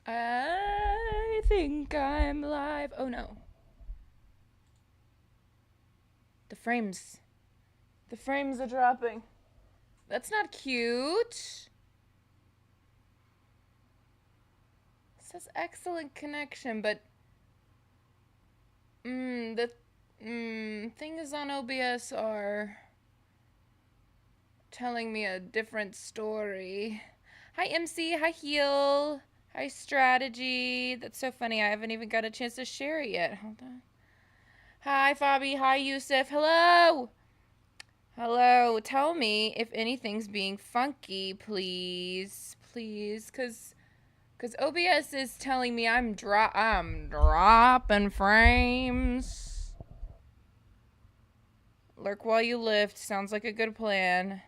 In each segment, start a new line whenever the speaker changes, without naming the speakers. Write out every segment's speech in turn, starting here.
I think I'm live. Oh no. The frames. The frames are dropping. That's not cute. It says excellent connection, but the things on OBS are telling me a different story. Hi MC, hi Heal, hi Strategy. That's so funny. I haven't even got a chance to share it yet. Hold on. Hi Fabi, hi Yusuf. Hello. Hello. Tell me if anything's being funky, please. Please, cuz OBS is telling me I'm dropping frames. Lurk while you lift. Sounds like a good plan.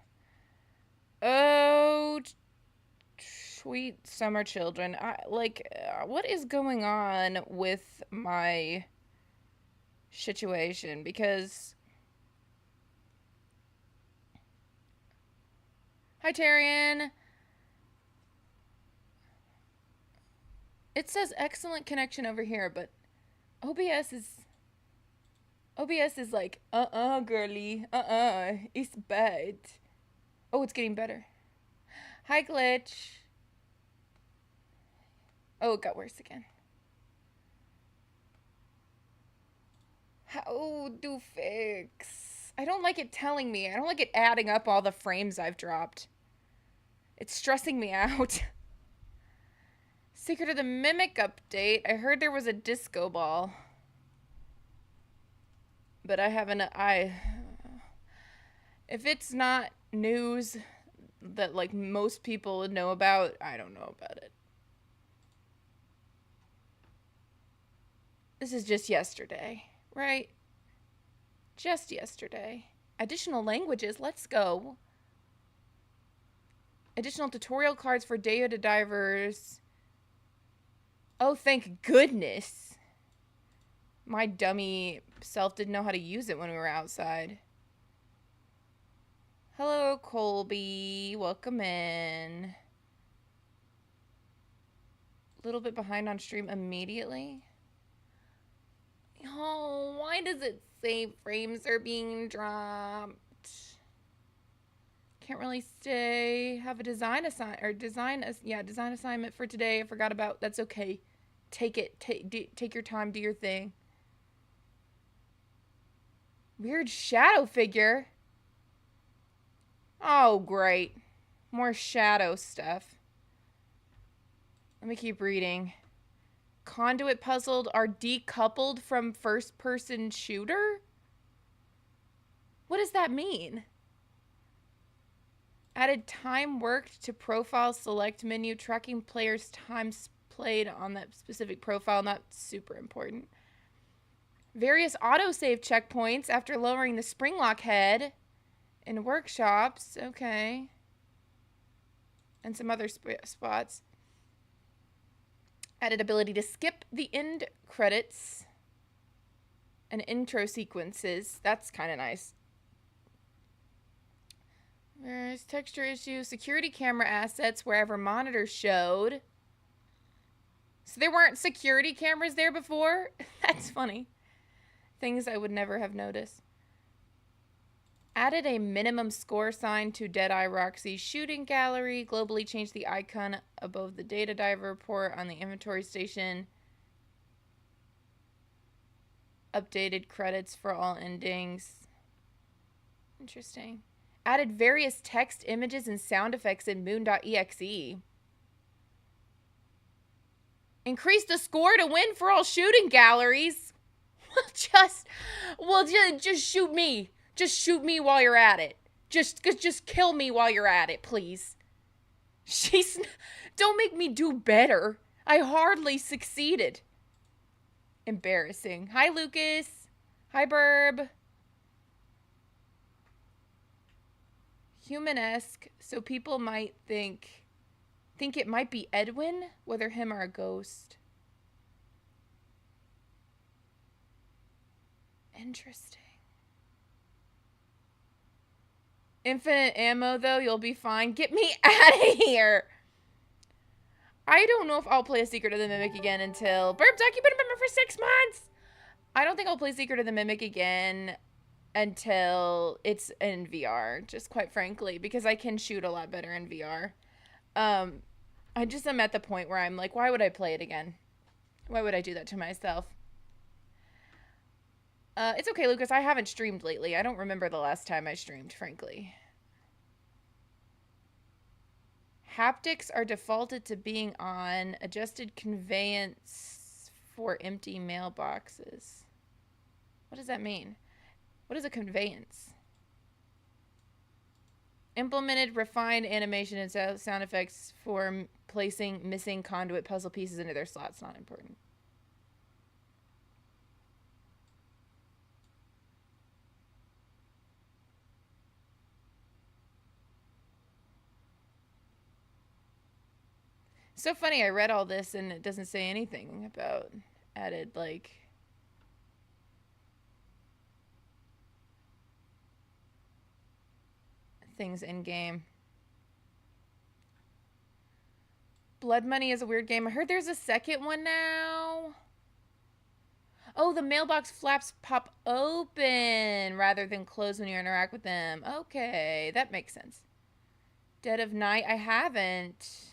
Oh, sweet summer children. What is going on with my situation? Because hi, Tarian. It says excellent connection over here, but OBS is like, girly, it's bad. Oh, it's getting better. Hi, Glitch. Oh, it got worse again. How do fix? I don't like it telling me. I don't like it adding up all the frames I've dropped. It's stressing me out. Secret of the Mimic update. I heard there was a disco ball. But I haven't. If it's not news that like most people would know about, I don't know about it. This is just yesterday, right? Just yesterday. Additional languages, let's go. Additional tutorial cards for data divers. Oh, thank goodness. My dummy self didn't know how to use it when we were outside. Hello, Colby. Welcome in. A little bit behind on stream immediately. Oh, why does it say frames are being dropped? Can't really stay. Have a design assignment for today. I forgot about. That's okay. Take it. Take your time. Do your thing. Weird shadow figure. Oh, great. More shadow stuff. Let me keep reading. Conduit puzzled are decoupled from first-person shooter? What does that mean? Added time worked to profile select menu, tracking players' times played on that specific profile. Not super important. Various autosave checkpoints after lowering the spring lock head in workshops. Okay. And some other spots. Added ability to skip the end credits and intro sequences. That's kind of nice. There's texture issues. Security camera assets wherever monitors showed. So there weren't security cameras there before? That's funny. Things I would never have noticed. Added a minimum score sign to Deadeye Roxy's shooting gallery. Globally changed the icon above the data diver report on the inventory station. Updated credits for all endings. Interesting. Added various text, images, and sound effects in moon.exe. Increased the score to win for all shooting galleries. just shoot me. Just shoot me while you're at it. Just kill me while you're at it, please. Don't make me do better. I hardly succeeded. Embarrassing. Hi, Lucas. Hi, Burb. Human-esque, so people might think it might be Edwin, whether him or a ghost. Interesting. Infinite ammo, though, you'll be fine. Get me out of here! I don't know if I'll play a Secret of the Mimic again until... Burp Duck, you've been a member for 6 months! I don't think I'll play Secret of the Mimic again until it's in VR, just quite frankly, because I can shoot a lot better in VR. I just am at the point where I'm like, why would I play it again? Why would I do that to myself? It's okay, Lucas. I haven't streamed lately. I don't remember the last time I streamed, frankly. Haptics are defaulted to being on. Adjusted conveyance for empty mailboxes. What does that mean? What is a conveyance? Implemented refined animation and sound effects for placing missing conduit puzzle pieces into their slots. Not important. So funny, I read all this and it doesn't say anything about added, like... things in-game. Blood Money is a weird game. I heard there's a second one now. Oh, the mailbox flaps pop open rather than close when you interact with them. Okay, that makes sense. Dead of Night, I haven't.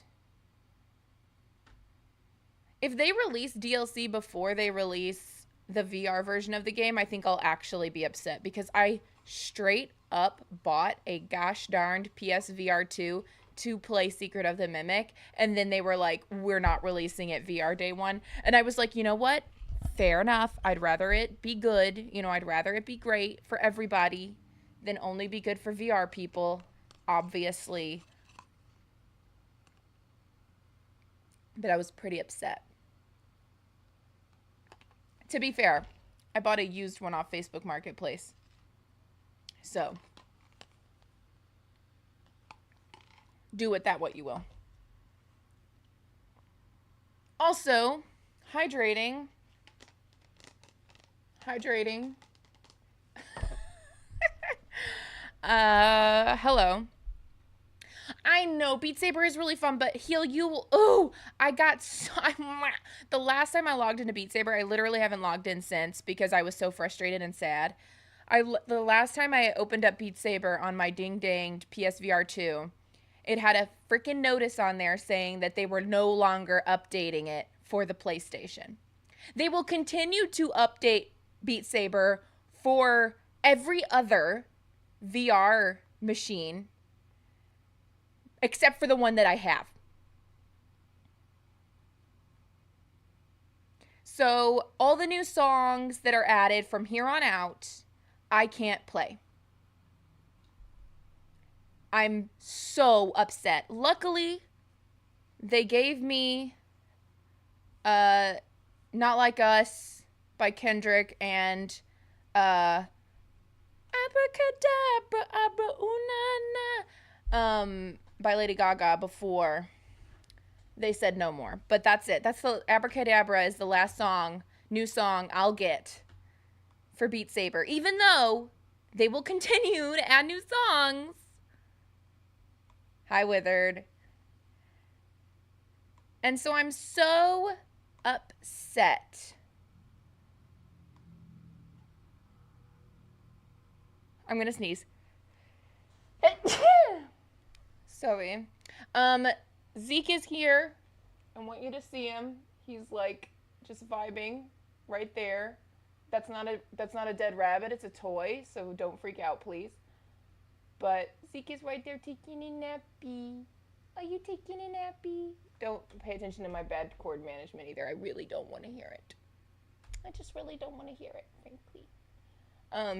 If they release DLC before they release the VR version of the game, I think I'll actually be upset because I straight up bought a gosh darned PSVR 2 to play Secret of the Mimic, and then they were like, we're not releasing it VR day one. And I was like, you know what? Fair enough. I'd rather it be good. You know, I'd rather it be great for everybody than only be good for VR people, obviously. But I was pretty upset. To be fair, I bought a used one off Facebook Marketplace. So, do with that what you will. Also, hydrating. Hello. I know Beat Saber is really fun, but Heal, you will... Oh, I got so... The last time I logged into Beat Saber, I literally haven't logged in since because I was so frustrated and sad. The last time I opened up Beat Saber on my ding-danged PSVR 2, it had a freaking notice on there saying that they were no longer updating it for the PlayStation. They will continue to update Beat Saber for every other VR machine except for the one that I have. So all the new songs that are added from here on out, I can't play. I'm so upset. Luckily, they gave me Not Like Us by Kendrick and Abracadabra, Abra Una by Lady Gaga before they said no more. But that's it. That's the Abracadabra is the last song, new song I'll get for Beat Saber. Even though they will continue to add new songs. Hi, Withered. And so I'm so upset. I'm gonna sneeze. Sorry. Zeke is here. I want you to see him. He's like just vibing right there. That's not a dead rabbit. It's a toy, so don't freak out, please. But Zeke is right there taking a nappy. Are you taking a nappy? Don't pay attention to my bad cord management either. I really don't want to hear it. I just really don't want to hear it, frankly.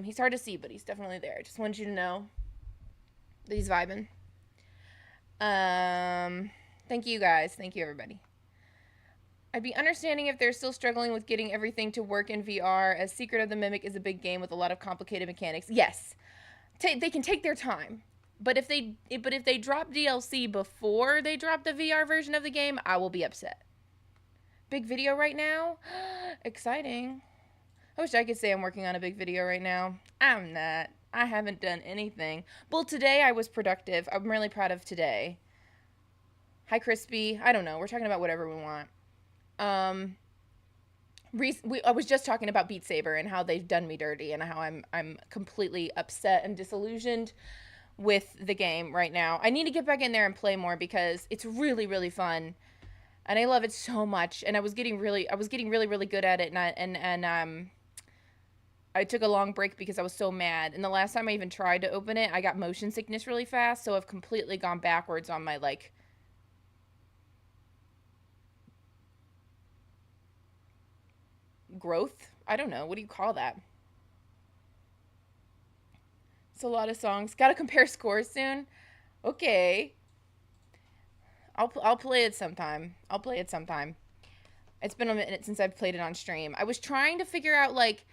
He's hard to see, but he's definitely there. I just want you to know that he's vibing. Thank you guys. Thank you, everybody. I'd be understanding if they're still struggling with getting everything to work in VR, as Secret of the Mimic is a big game with a lot of complicated mechanics. Yes, they can take their time. But if they drop DLC before they drop the VR version of the game, I will be upset. Big video right now? Exciting. I wish I could say I'm working on a big video right now. I'm not. I haven't done anything. Well, today I was productive. I'm really proud of today. Hi, Crispy. I don't know. We're talking about whatever we want. Um, I was just talking about Beat Saber and how they've done me dirty and how I'm completely upset and disillusioned with the game right now. I need to get back in there and play more because it's really really fun and I love it so much. And I was getting really really good at it, and I took a long break because I was so mad. And the last time I even tried to open it, I got motion sickness really fast, so I've completely gone backwards on my like growth. I don't know. What do you call that? It's a lot of songs. Got to compare scores soon. Okay. I'll play it sometime. I'll play it sometime. It's been a minute since I've played it on stream. I was trying to figure out like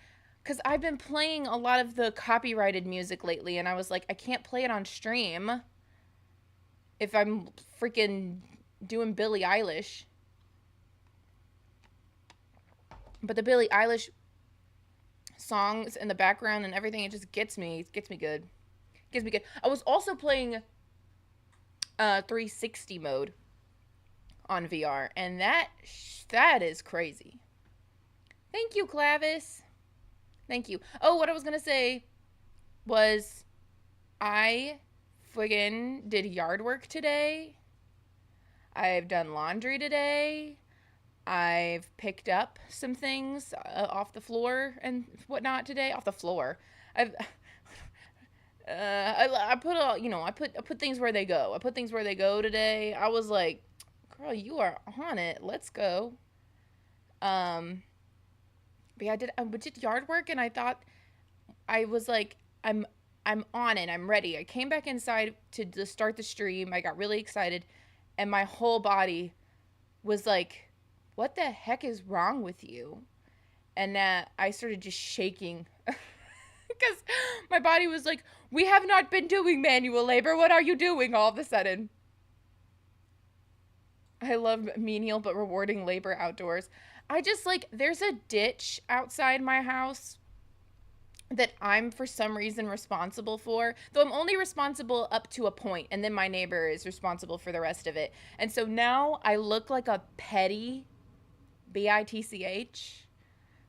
cuz I've been playing a lot of the copyrighted music lately and I was like I can't play it on stream if I'm freaking doing Billie Eilish. But the Billie Eilish songs in the background and everything, it just gets me. It gets me good. Gets me good. I was also playing 360 mode on VR, and that is crazy. Thank you, Clavis. Thank you. Oh, what I was gonna say was I friggin' did yard work today. I've done laundry today. I've picked up some things off the floor and whatnot today. Off the floor. I've I put all I put things where they go. I put things where they go today. I was like, girl, you are on it. Let's go. Um, but yeah, I did yard work and I thought I was like, I'm on it. I'm ready. I came back inside to start the stream. I got really excited, and my whole body was like, what the heck is wrong with you? And I started just shaking because my body was like, we have not been doing manual labor. What are you doing all of a sudden? I love menial but rewarding labor outdoors. I just like, there's a ditch outside my house that I'm for some reason responsible for, though I'm only responsible up to a point, and then my neighbor is responsible for the rest of it. And so now I look like a petty bitch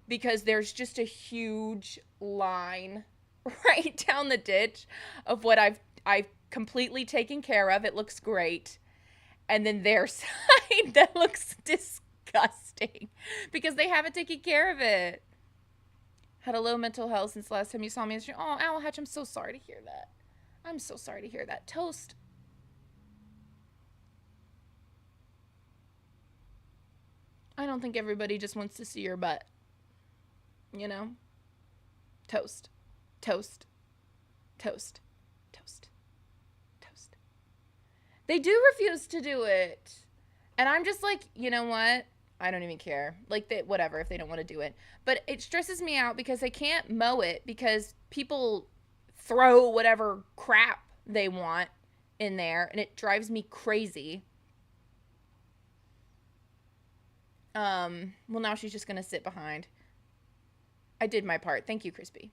because there's just a huge line right down the ditch of what I've completely taken care of. It looks great. And then their side that looks disgusting because they haven't taken care of it. Had a low mental health since the last time you saw me. Oh, Owl Hatch, I'm so sorry to hear that. I'm so sorry to hear that. Toast. I don't think everybody just wants to see your butt. You know? Toast. Toast. Toast. Toast. Toast. They do refuse to do it. And I'm just like, you know what? I don't even care. Like, whatever, if they don't want to do it. But it stresses me out because they can't mow it because people throw whatever crap they want in there, and it drives me crazy. Well, now she's just going to sit behind. I did my part. Thank you, Crispy.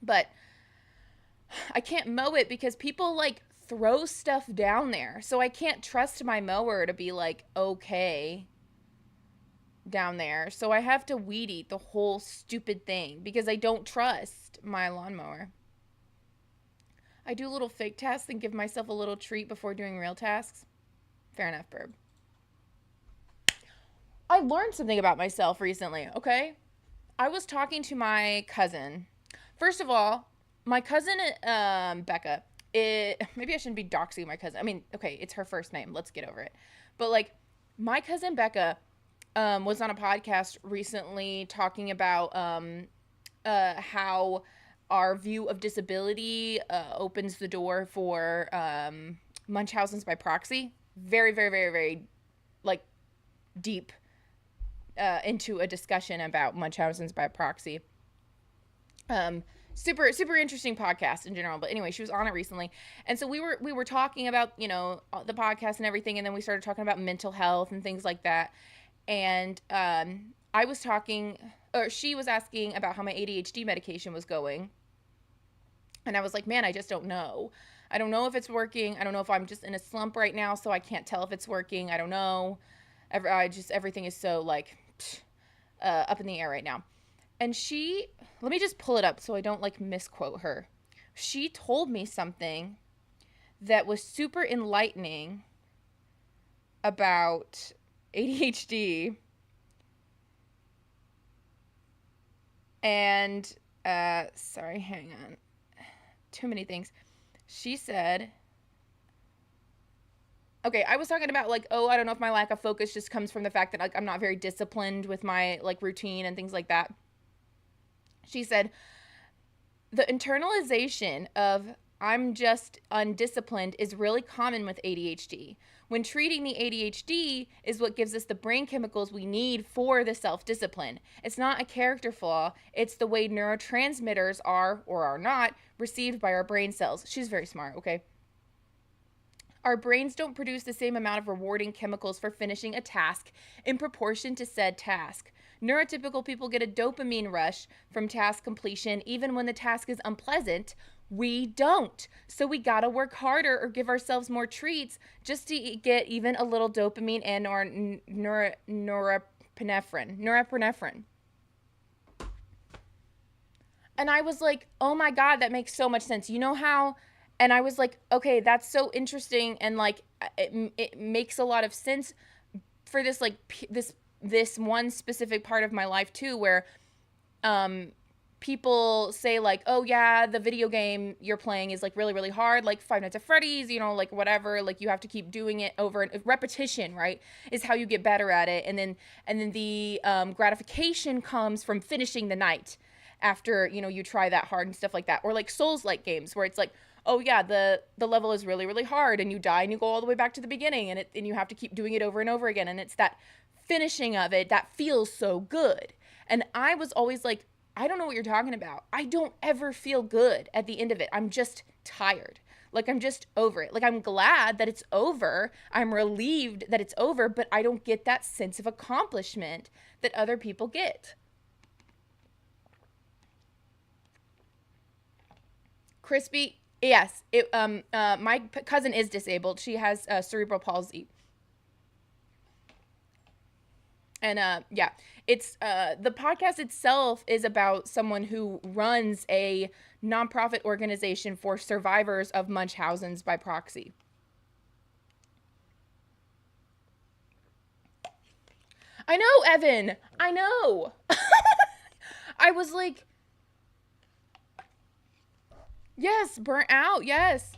But I can't mow it because people, like, throw stuff down there. So I can't trust my mower to be, like, okay down there. So I have to weed eat the whole stupid thing because I don't trust my lawnmower. I do little fake tasks and give myself a little treat before doing real tasks. Fair enough, Burb. I learned something about myself recently, okay? I was talking to my cousin. First of all, my cousin, Becca, maybe I shouldn't be doxing my cousin. I mean, okay, it's her first name. Let's get over it. But, like, my cousin Becca was on a podcast recently talking about how our view of disability opens the door for Munchausen's by proxy. Very, very, very, very, like, deep into a discussion about Munchausen's by proxy. Super super interesting podcast in general, but anyway, she was on it recently, and so we were talking about, you know, the podcast and everything, and then we started talking about mental health and things like that. And I was talking, or she was asking about how my ADHD medication was going, and I was like, man, I just don't know. I don't know if it's working. I don't know if I'm just in a slump right now, so I can't tell if it's working. I don't know. Everything is so like up in the air right now. And let me just pull it up so I don't like misquote her. She told me something that was super enlightening about ADHD. And, sorry, hang on. Too many things. She said, okay, I was talking about like, oh, I don't know if my lack of focus just comes from the fact that like I'm not very disciplined with my like routine and things like that. She said, the internalization of I'm just undisciplined is really common with ADHD. When treating the ADHD is what gives us the brain chemicals we need for the self-discipline. It's not a character flaw, it's the way neurotransmitters are, or are not, received by our brain cells. She's very smart, okay? Our brains don't produce the same amount of rewarding chemicals for finishing a task in proportion to said task. Neurotypical people get a dopamine rush from task completion even when the task is unpleasant. We don't. So we gotta work harder or give ourselves more treats just to get even a little dopamine and or norepinephrine. And I was like, oh my God, that makes so much sense. You know how? And I was like, okay, that's so interesting. And like, it makes a lot of sense for this, like this one specific part of my life too, where, people say like, oh yeah, the video game you're playing is like really, really hard, like Five Nights at Freddy's, you know, like whatever, like you have to keep doing it over, and repetition, right, is how you get better at it. And then the gratification comes from finishing the night after, you know, you try that hard and stuff like that. Or like Souls-like games where it's like, oh yeah, the level is really, really hard and you die and you go all the way back to the beginning, and you have to keep doing it over and over again. And it's that finishing of it that feels so good. And I was always like, I don't know what you're talking about. I don't ever feel good at the end of it. I'm just tired. Like, I'm just over it. Like, I'm glad that it's over. I'm relieved that it's over, but I don't get that sense of accomplishment that other people get. Crispy, yes. My cousin is disabled. She has cerebral palsy. And yeah, it's the podcast itself is about someone who runs a nonprofit organization for survivors of Munchausen's by proxy. I know, Evan. I know. I was like, yes, burnt out. Yes.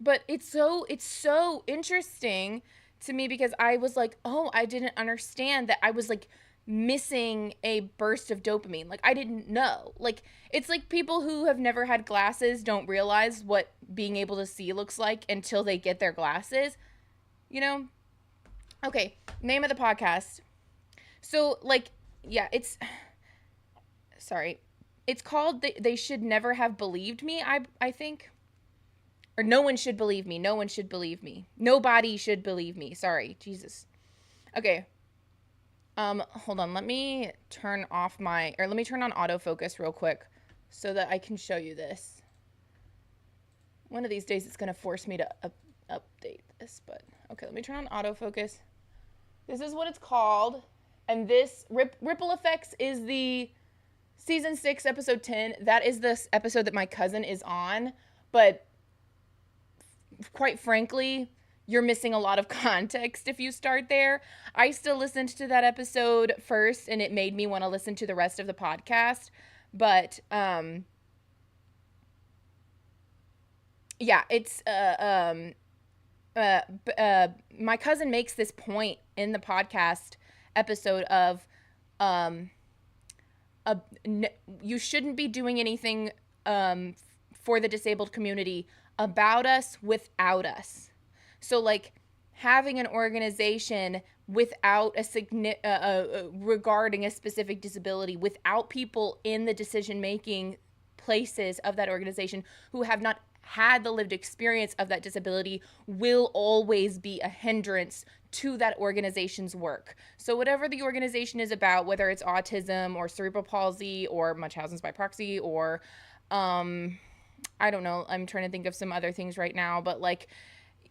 But it's so interesting to me because I was like, oh, I didn't understand that I was like missing a burst of dopamine. Like, I didn't know. Like, it's like people who have never had glasses don't realize what being able to see looks like until they get their glasses, you know? Okay, name of the podcast. So like, yeah, it's sorry. It's called They Should Never Have Believed Me, I think. Or no one should believe me. No one should believe me. Nobody should believe me. Sorry. Jesus. Okay. Hold on. Let me turn on autofocus real quick so that I can show you this. One of these days it's going to force me to update this, but okay, let me turn on autofocus. This is what it's called. And this Ripple Effects is the season 6, episode 10. That is this episode that my cousin is on, but quite frankly, you're missing a lot of context if you start there. I still listened to that episode first, and it made me want to listen to the rest of the podcast. But yeah, it's my cousin makes this point in the podcast episode of you shouldn't be doing anything for the disabled community about us without us. So like having an organization without regarding a specific disability, without people in the decision making places of that organization who have not had the lived experience of that disability will always be a hindrance to that organization's work. So whatever the organization is about, whether it's autism or cerebral palsy or Munchausen's by proxy or I don't know, I'm trying to think of some other things right now, but like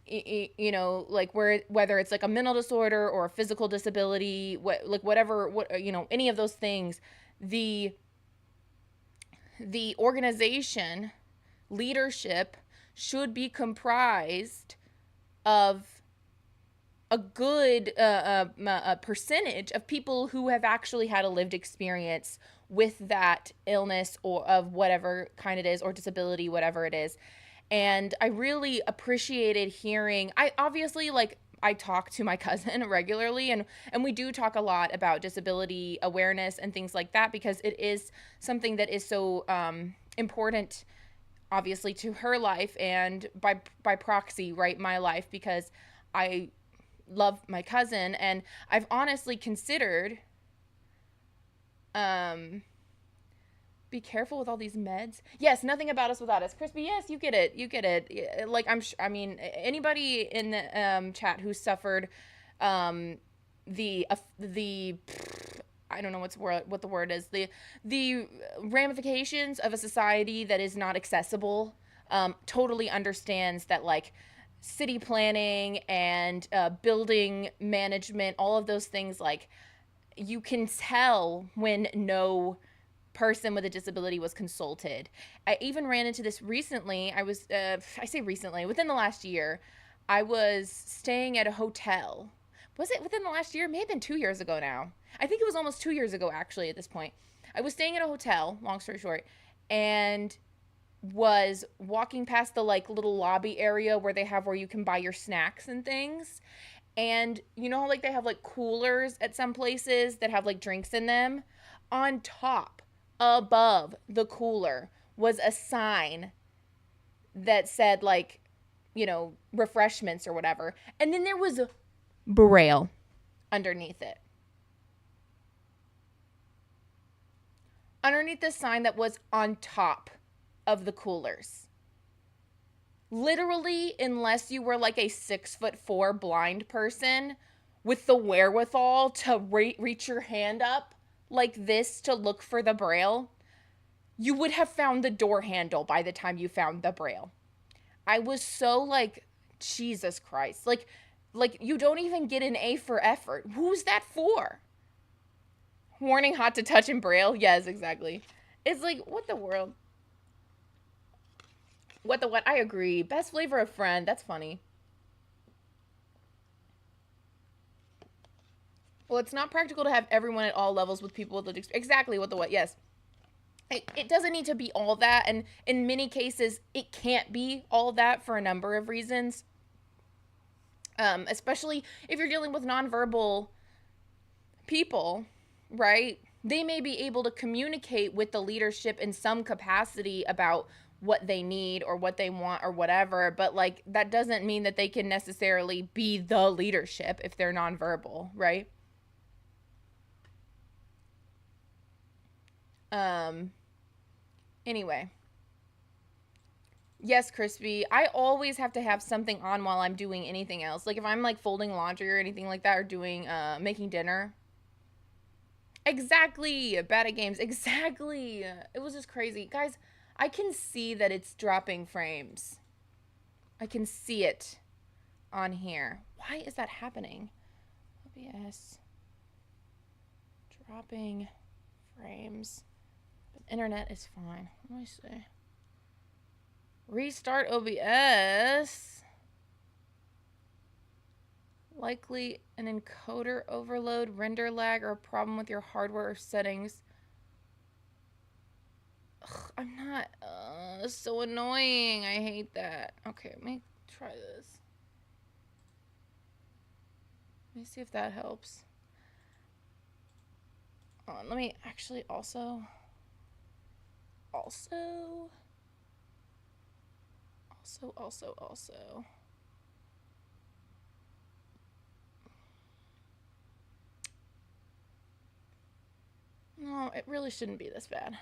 you know, like whether it's like a mental disorder or a physical disability, whatever, any of those things, the organization leadership should be comprised of a good percentage of people who have actually had a lived experience with that illness or of whatever kind it is, or disability, whatever it is. And I really appreciated hearing, I obviously, like, I talk to my cousin regularly, and we do talk a lot about disability awareness and things like that, because it is something that is so important, obviously, to her life and by proxy, right, my life, because I love my cousin. And I've honestly considered be careful with all these meds. Yes, nothing about us without us. Crispy, yes, you get it. Like, I mean, anybody in the chat who suffered the I don't know what the word is, the ramifications of a society that is not accessible, totally understands that, like, city planning and building management, all of those things, like, you can tell when no person with a disability was consulted. I even ran into this recently. I say recently, within the last year, I was staying at a hotel. Was it within the last year? It may have been 2 years ago now. I think it was almost 2 years ago, actually, at this point. I was staying at a hotel, long story short, and was walking past the, like, little lobby area where you can buy your snacks and things. And you know how, like, they have, like, coolers at some places that have, like, drinks in them? On top, above the cooler, was a sign that said, like, refreshments or whatever. And then there was Braille underneath it. Underneath the sign that was on top of the coolers. Literally, unless you were like a 6'4" blind person with the wherewithal to reach your hand up like this to look for the Braille, you would have found the door handle by the time you found the Braille. I was so like, Jesus Christ. Like you don't even get an A for effort. Who's that for? Warning, hot to touch in Braille. Yes, exactly. It's like, what the world? What the what? I agree. Best flavor of friend. That's funny. Well, it's not practical to have everyone at all levels with people with exactly what the what. Yes. It doesn't need to be all that, and in many cases, it can't be all that for a number of reasons. Especially if you're dealing with nonverbal people, right? They may be able to communicate with the leadership in some capacity about what they need or what they want or whatever, but, like, that doesn't mean that they can necessarily be the leadership if they're nonverbal, right? Anyway. Yes, Crispy. I always have to have something on while I'm doing anything else. Like, if I'm, like, folding laundry or anything like that, or doing, making dinner. Exactly. Bad at games. Exactly. It was just crazy. Guys, I can see that it's dropping frames. I can see it on here. Why is that happening? OBS. Dropping frames. But internet is fine. Let me see. Restart OBS. Likely an encoder overload, render lag, or a problem with your hardware or settings. Ugh, I'm not. It's so annoying. I hate that. Okay, let me try this. Let me see if that helps. Let me actually also. No, it really shouldn't be this bad.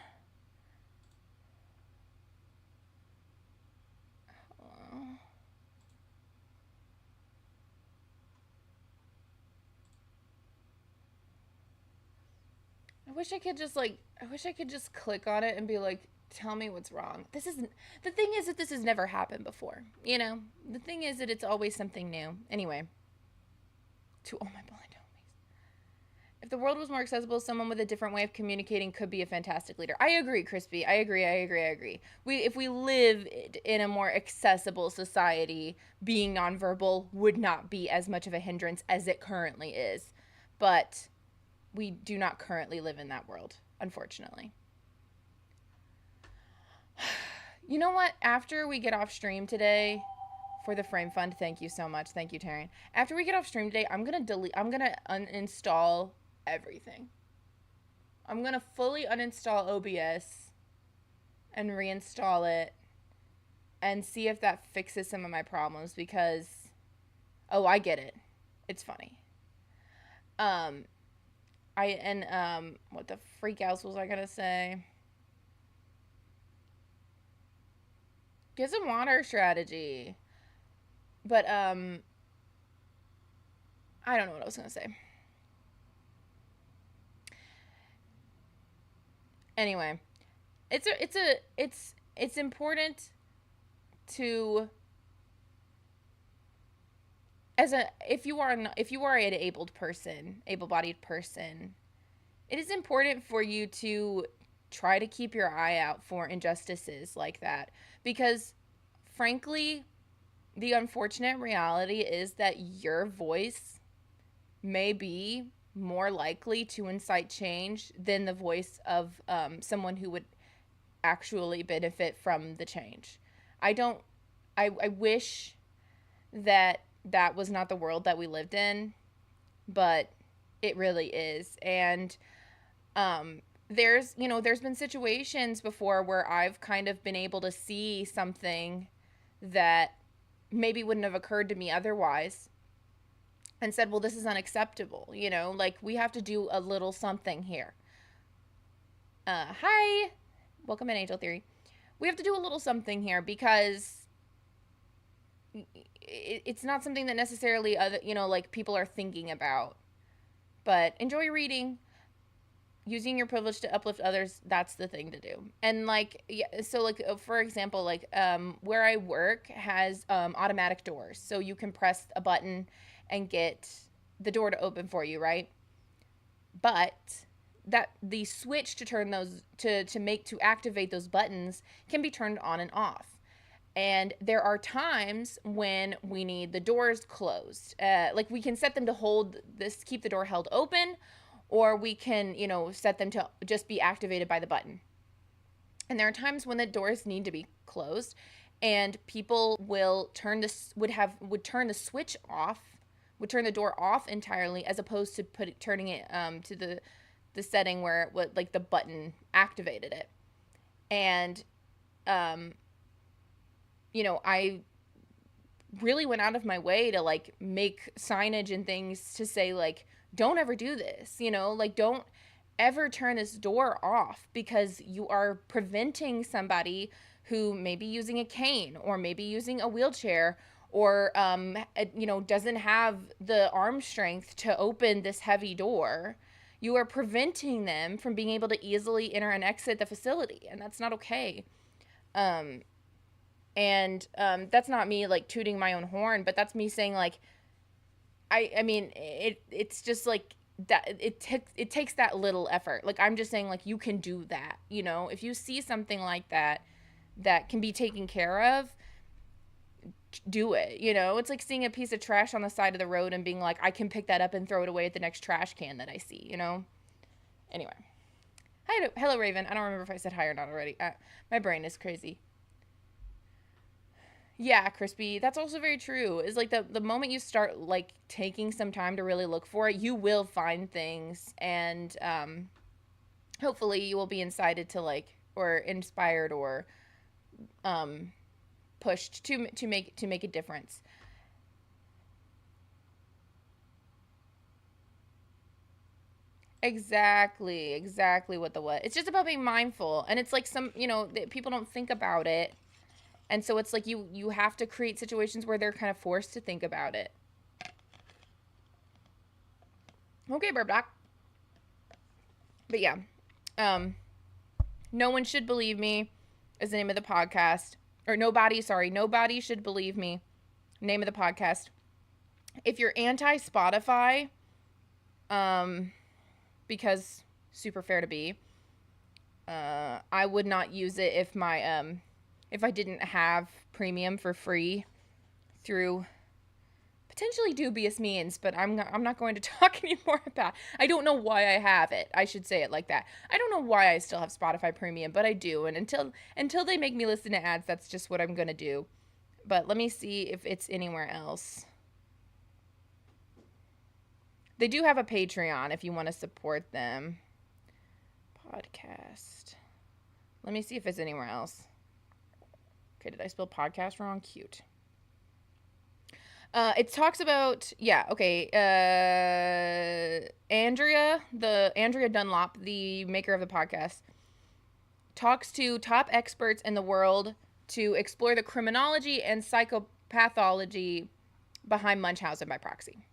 wish I could just like, I wish I could just click on it and be like, tell me what's wrong. This isn't, the thing is that this has never happened before, you know? The thing is that it's always something new. Anyway, to all my blind homies. If the world was more accessible, someone with a different way of communicating could be a fantastic leader. I agree, Crispy. I agree. If we live in a more accessible society, being nonverbal would not be as much of a hindrance as it currently is. But we do not currently live in that world, unfortunately. You know what? After we get off stream today, for the frame fund, thank you so much. Thank you, Taryn. After we get off stream today, I'm gonna uninstall everything. I'm gonna fully uninstall OBS and reinstall it and see if that fixes some of my problems because, oh, I get it. It's funny. What the freak else was I gonna say? Get some water strategy. But, I don't know what I was gonna say. Anyway, it's important to, if you are an able-bodied person, it is important for you to try to keep your eye out for injustices like that, because frankly, the unfortunate reality is that your voice may be more likely to incite change than the voice of someone who would actually benefit from the change. I wish that that was not the world that we lived in, but it really is. And there's been situations before where I've kind of been able to see something that maybe wouldn't have occurred to me otherwise, and said, well, this is unacceptable, like we have to do a little something here. Hi, welcome in, Angel Theory. We have to do a little something here because it's not something that necessarily like people are thinking about. But enjoy reading. Using your privilege to uplift others, that's the thing to do. And like, yeah, so like, for example, like where I work has automatic doors, so you can press a button and get the door to open for you, right? But that the switch to turn those to activate those buttons can be turned on and off. And there are times when we need the doors closed. Like we can set them to keep the door held open, or we can, set them to just be activated by the button. And there are times when the doors need to be closed, and people will turn the switch off, would turn the door off entirely, as opposed to turning it to the setting where like the button activated it. And I really went out of my way to like make signage and things to say like, don't ever do this, like don't ever turn this door off, because you are preventing somebody who may be using a cane or maybe using a wheelchair or doesn't have the arm strength to open this heavy door. You are preventing them from being able to easily enter and exit the facility, and that's not okay. And that's not me like tooting my own horn, but that's me saying like, I mean, it's just like that. It takes that little effort. Like, I'm just saying, like, you can do that. If you see something like that can be taken care of, do it. It's like seeing a piece of trash on the side of the road and being like, I can pick that up and throw it away at the next trash can that I see. Anyway, hello Raven. I don't remember if I said hi or not already. My brain is crazy. Yeah, Crispy, that's also very true. Is like the moment you start like taking some time to really look for it, you will find things, and hopefully you will be incited to like, or inspired, or pushed to make a difference. Exactly what. It's just about being mindful, and it's like people don't think about it. And so it's like you have to create situations where they're kind of forced to think about it. Okay, Burb Doc. But yeah, um, no one should believe me is the name of the podcast. Or nobody should believe me. Name of the podcast. If you're anti Spotify, because super fair to be, I would not use it if I didn't have premium for free through potentially dubious means, but I'm not going to talk anymore about. I don't know why I have it. I should say it like that. I don't know why I still have Spotify Premium, but I do. And until they make me listen to ads, that's just what I'm going to do. But let me see if it's anywhere else. They do have a Patreon if you want to support them. Podcast. Let me see if it's anywhere else. Okay, did I spell podcast wrong? Cute. It talks about, yeah, okay, Andrea Dunlop, the maker of the podcast, talks to top experts in the world to explore the criminology and psychopathology behind Munchausen by proxy.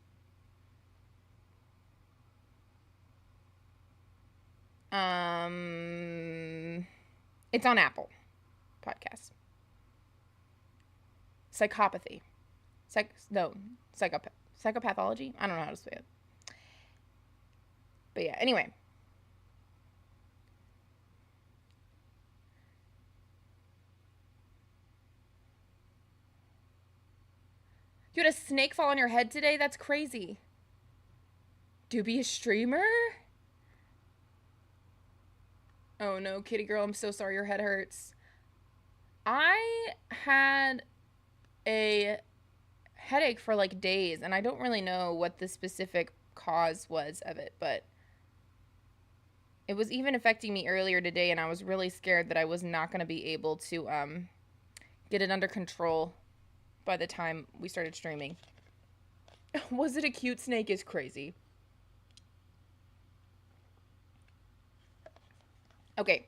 It's on Apple Podcasts. Psychopathy. Psychopathology? I don't know how to say it. But yeah, anyway. You had a snake fall on your head today? That's crazy. Dubious streamer? Oh no, kitty girl, I'm so sorry your head hurts. I had a headache for like days, and I don't really know what the specific cause was of it, but it was even affecting me earlier today, and I was really scared that I was not going to be able to get it under control by the time we started streaming. Was it a cute snake is crazy. Okay.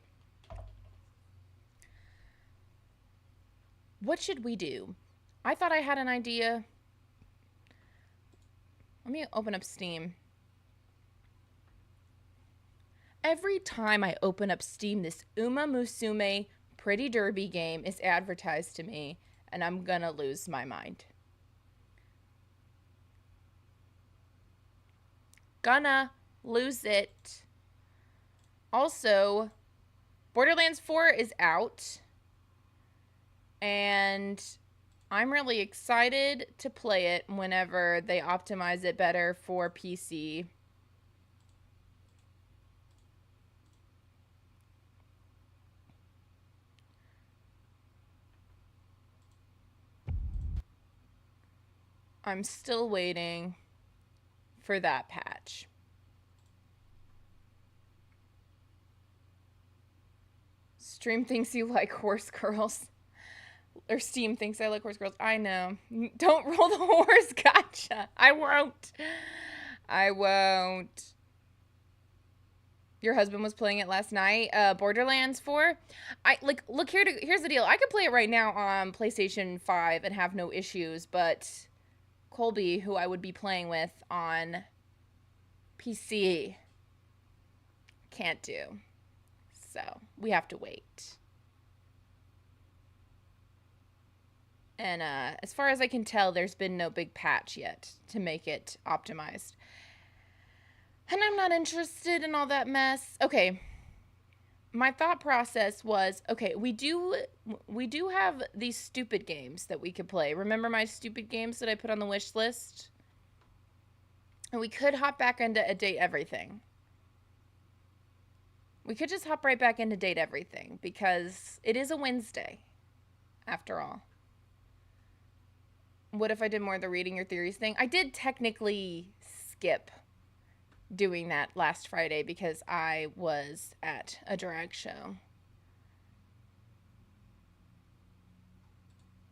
What should we do? I thought I had an idea. Let me open up Steam. Every time I open up Steam, this Uma Musume Pretty Derby game is advertised to me, and I'm gonna lose my mind. Gonna lose it. Also, Borderlands 4 is out, and I'm really excited to play it whenever they optimize it better for PC. I'm still waiting for that patch. Stream thinks you like horse girls. Or Steam thinks I like horse girls. I know. Don't roll the horse. Gotcha. I won't. I won't. Your husband was playing it last night. Borderlands 4. Here's the deal. I could play it right now on PlayStation 5 and have no issues, but Colby, who I would be playing with on PC, can't do. So we have to wait. And as far as I can tell, there's been no big patch yet to make it optimized. And I'm not interested in all that mess. Okay. My thought process was, okay, we do have these stupid games that we could play. Remember my stupid games that I put on the wish list? And we could hop back into a Date Everything. We could just hop right back into Date Everything because it is a Wednesday, after all. What if I did more of the reading your theories thing? I did technically skip doing that last Friday because I was at a drag show,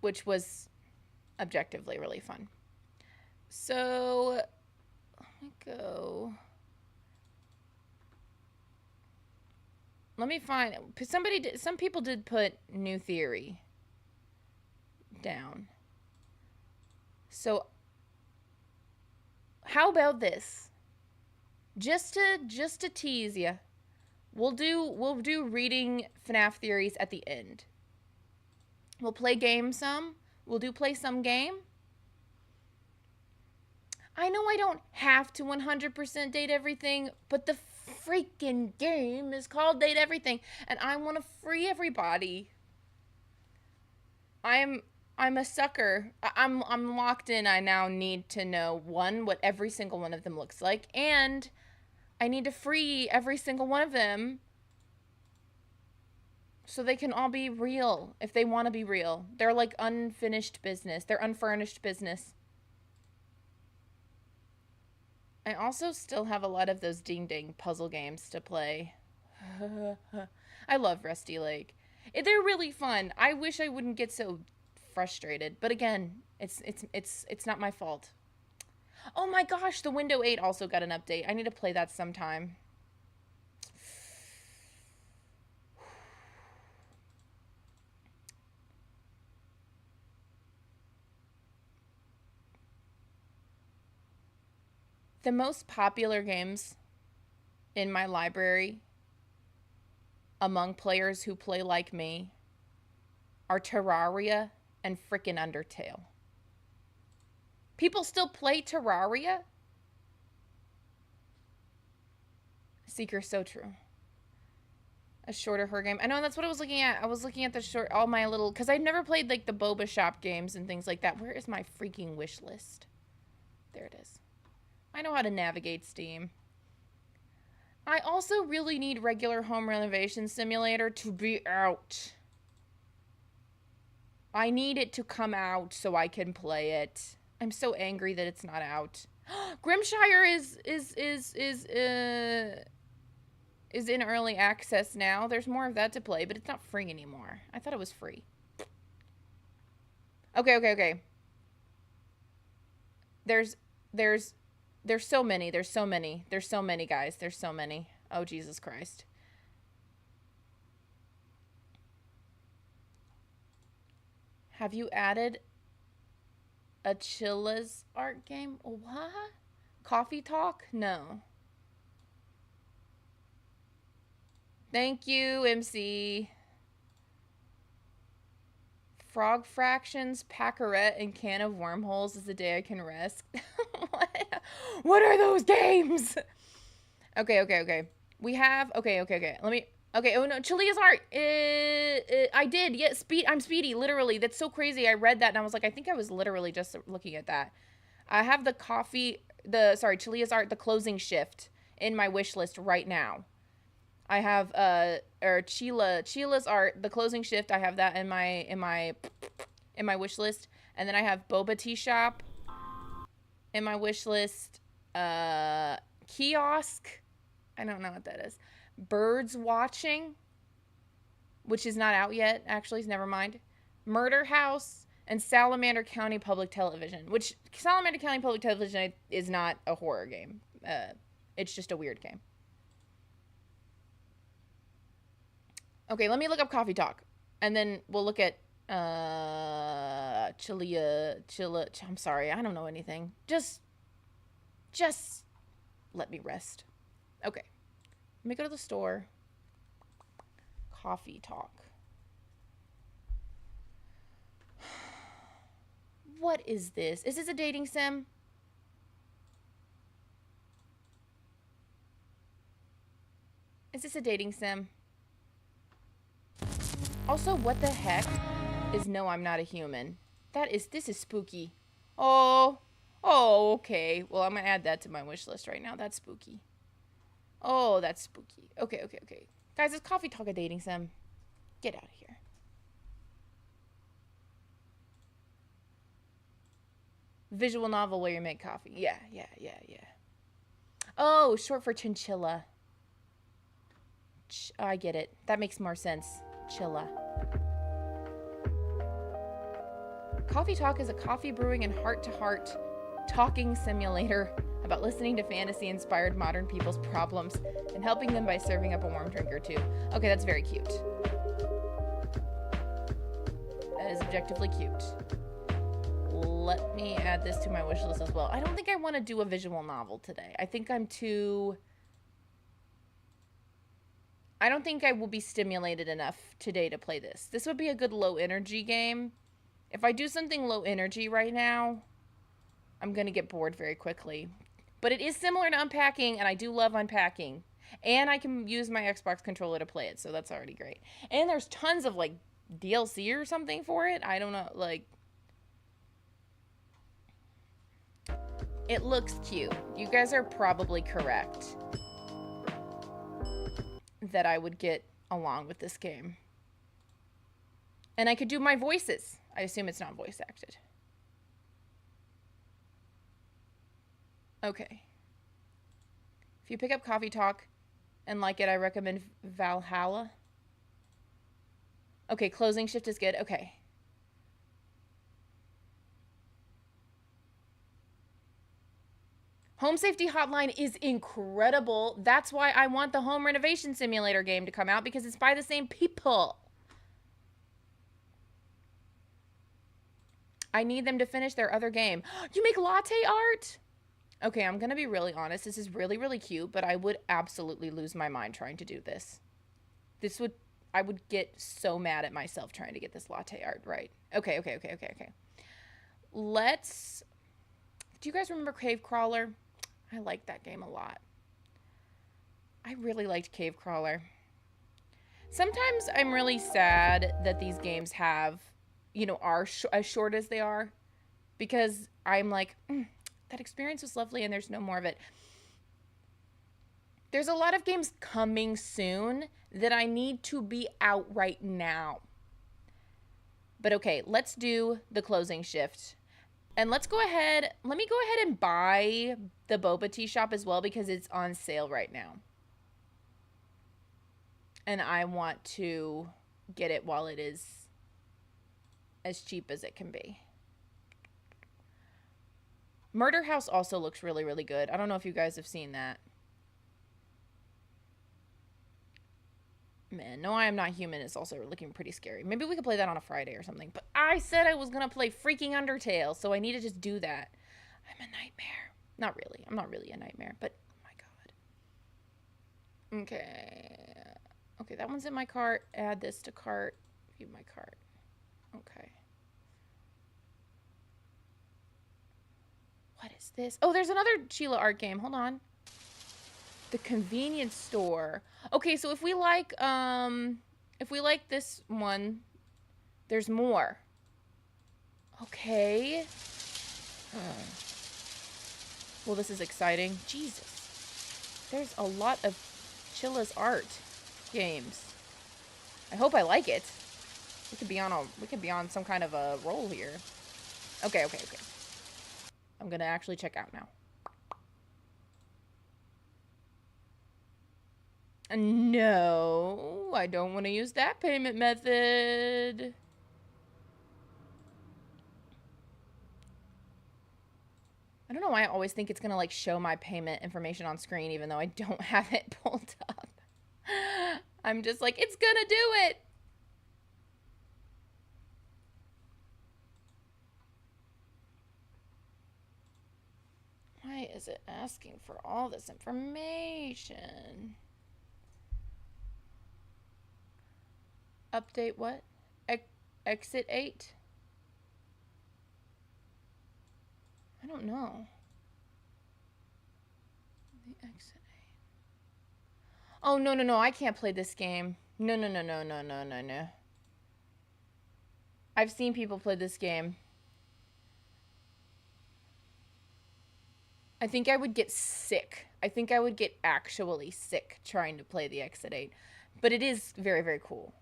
which was objectively really fun. So let me go. Let me find. Some people did put new theory down. So how about this? Just to tease you, We'll do reading FNAF theories at the end. We'll play game some. We'll play some game. I know I don't have to 100% date everything, but the freaking game is called Date Everything, and I want to free everybody. I'm a sucker. I'm locked in. I now need to know, one, what every single one of them looks like, and I need to free every single one of them so they can all be real if they want to be real. They're like unfinished business. They're unfurnished business. I also still have a lot of those ding-ding puzzle games to play. I love Rusty Lake. They're really fun. I wish I wouldn't get so frustrated, but again, it's not my fault. Oh my gosh, the Window 8 also got an update. I need to play that sometime. The most popular games in my library among players who play like me are Terraria and frickin' Undertale. People still play Terraria? Seeker, so true. A shorter horror game. I know, that's what I was looking at. I was looking at the short, all my little, because I've never played like the Boba Shop games and things like that. Where is my freaking wish list? There it is. I know how to navigate Steam. I also really need regular home renovation simulator to be out. I need it to come out so I can play it. I'm so angry that it's not out. Grimshire is in early access now. There's more of that to play, but it's not free anymore. I thought it was free. Okay. There's so many, guys. There's so many. Oh, Jesus Christ. Have you added a Chilla's art game? What? Coffee Talk? No. Thank you, MC. Frog Fractions, Packarette, and Can of Wormholes is the day I can rest. What are those games? Okay. We have... Okay. Let me... Okay, oh no, Chilea's art. I did. Yeah, I'm Speedy, literally. That's so crazy. I read that and I was like, I think I was literally just looking at that. I have the Chilea's art, the closing shift in my wish list right now. I have Chila's art, the closing shift. I have that in my wish list, and then I have Boba Tea Shop in my wish list. Kiosk, I don't know what that is. Birds Watching, which is not out yet. Actually, never mind. Murder House and Salamander County Public Television, which Salamander County Public Television is not a horror game. It's just a weird game. Okay, let me look up Coffee Talk, and then we'll look at Chilla. I'm sorry, I don't know anything. Just let me rest. Okay, let me go to the store. Coffee Talk. What is this? Is this a dating sim? Is this a dating sim? Also, what the heck is No, I'm Not a Human? This is spooky. Oh, okay. Well, I'm gonna add that to my wish list right now. That's spooky. Oh, that's spooky. Okay. Guys, is Coffee Talk a dating sim? Get out of here. Visual novel where you make coffee. Yeah. Oh, short for chinchilla. I get it. That makes more sense. Chilla. Coffee Talk is a coffee brewing and heart-to-heart talking simulator about listening to fantasy-inspired modern people's problems and helping them by serving up a warm drink or two. Okay, that's very cute. That is objectively cute. Let me add this to my wish list as well. I don't think I want to do a visual novel today. I think I'm too... I don't think I will be stimulated enough today to play this. This would be a good low energy game. If I do something low energy right now, I'm going to get bored very quickly. But it is similar to unpacking, and I do love unpacking. And I can use my Xbox controller to play it, so that's already great. And there's tons of, like, DLC or something for it. I don't know, like... It looks cute. You guys are probably correct that I would get along with this game. And I could do my voices. I assume it's not voice acted. Okay. If you pick up Coffee Talk and like it, I recommend Valhalla. Okay, closing shift is good. Okay. Home Safety Hotline is incredible. That's why I want the Home Renovation Simulator game to come out, because it's by the same people. I need them to finish their other game. You make latte art? Okay, I'm going to be really honest. This is really, really cute, but I would absolutely lose my mind trying to do this. I would get so mad at myself trying to get this latte art right. Okay. Do you guys remember Cave Crawler? I liked that game a lot. I really liked Cave Crawler. Sometimes I'm really sad that these games have, are as short as they are, because I'm like, that experience was lovely and there's no more of it. There's a lot of games coming soon that I need to be out right now. But okay, let's do the closing shift. And let me go ahead and buy the boba tea shop as well, because it's on sale right now. And I want to get it while it is as cheap as it can be. Murder House also looks really, really good. I don't know if you guys have seen that. Man, No, I Am Not Human is also looking pretty scary. Maybe we could play that on a Friday or something. But I said I was going to play freaking Undertale, so I need to just do that. I'm a nightmare. Not really. I'm not really a nightmare, but oh my god. Okay, that one's in my cart. Add this to cart. View my cart. Okay. What is this? Oh, there's another Sheila art game. Hold on. The convenience store. Okay, so if we like this one, there's more. Okay. Well, this is exciting. Jesus. There's a lot of Chilla's art games. I hope I like it. We could be on some kind of a roll here. Okay. I'm gonna actually check out now. No, I don't want to use that payment method. I don't know why I always think it's gonna like show my payment information on screen even though I don't have it pulled up. I'm just like, it's gonna do it. Why is it asking for all this information? Update what? Exit 8? I don't know. The exit 8. Oh, no. I can't play this game. No. I've seen people play this game. I think I would get sick. I think I would get actually sick trying to play the Exit 8. But it is very, very cool.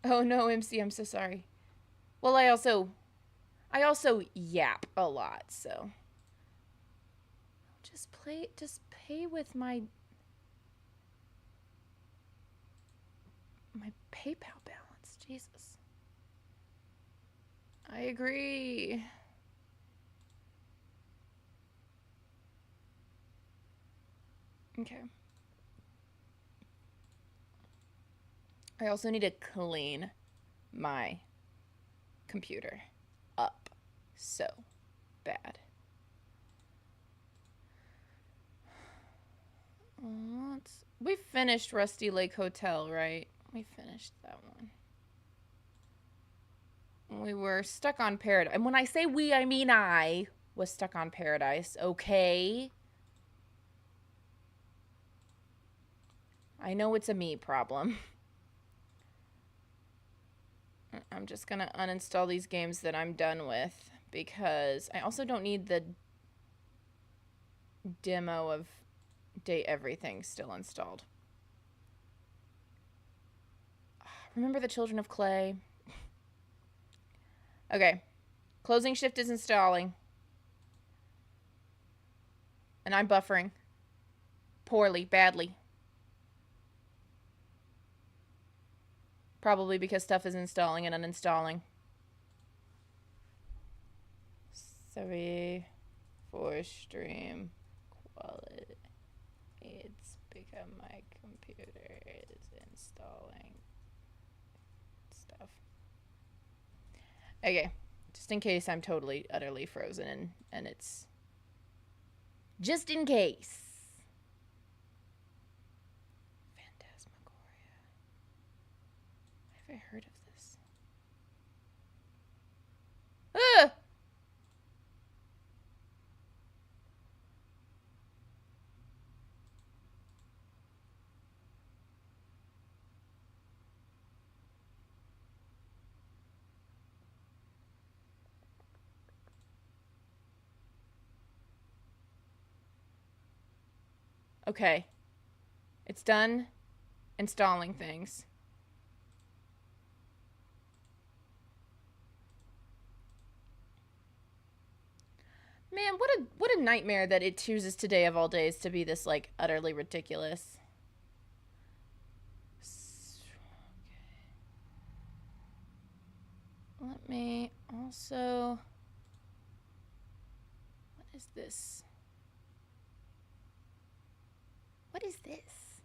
Oh no, MC, I'm so sorry. Well, I also yap a lot, so just pay with my PayPal balance. Jesus. I agree. Okay. I also need to clean my computer up so bad. We finished Rusty Lake Hotel, right? We finished that one. We were stuck on Paradise. And when I say we, I mean I was stuck on Paradise, okay? I know it's a me problem. I'm just gonna uninstall these games that I'm done with because I also don't need the demo of Day Everything still installed. Remember the Children of Clay? Okay. Closing shift is installing. And I'm buffering. Poorly, badly. Probably because stuff is installing and uninstalling. Sorry for stream quality. It's because my computer is installing stuff. Okay, just in case I'm totally, utterly frozen and it's just in case. Phantasmagoria. Have I heard of this? Ah! Okay. It's done installing things. Man, what a nightmare that it chooses today of all days to be this like utterly ridiculous. Okay. Let me also. What is this? What is this?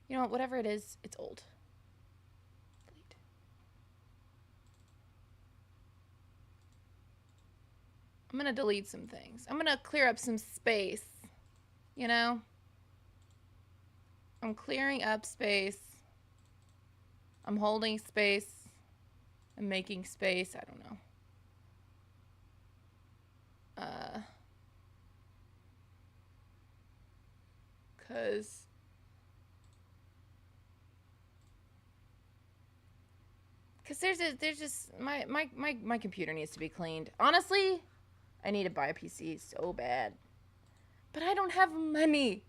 You know what? Whatever it is, it's old. Delete. I'm gonna delete some things. I'm gonna clear up some space. You know? I'm clearing up space. I'm holding space. I'm making space. I don't know. Cause there's just my computer needs to be cleaned. Honestly, I need to buy a PC so bad. But I don't have money.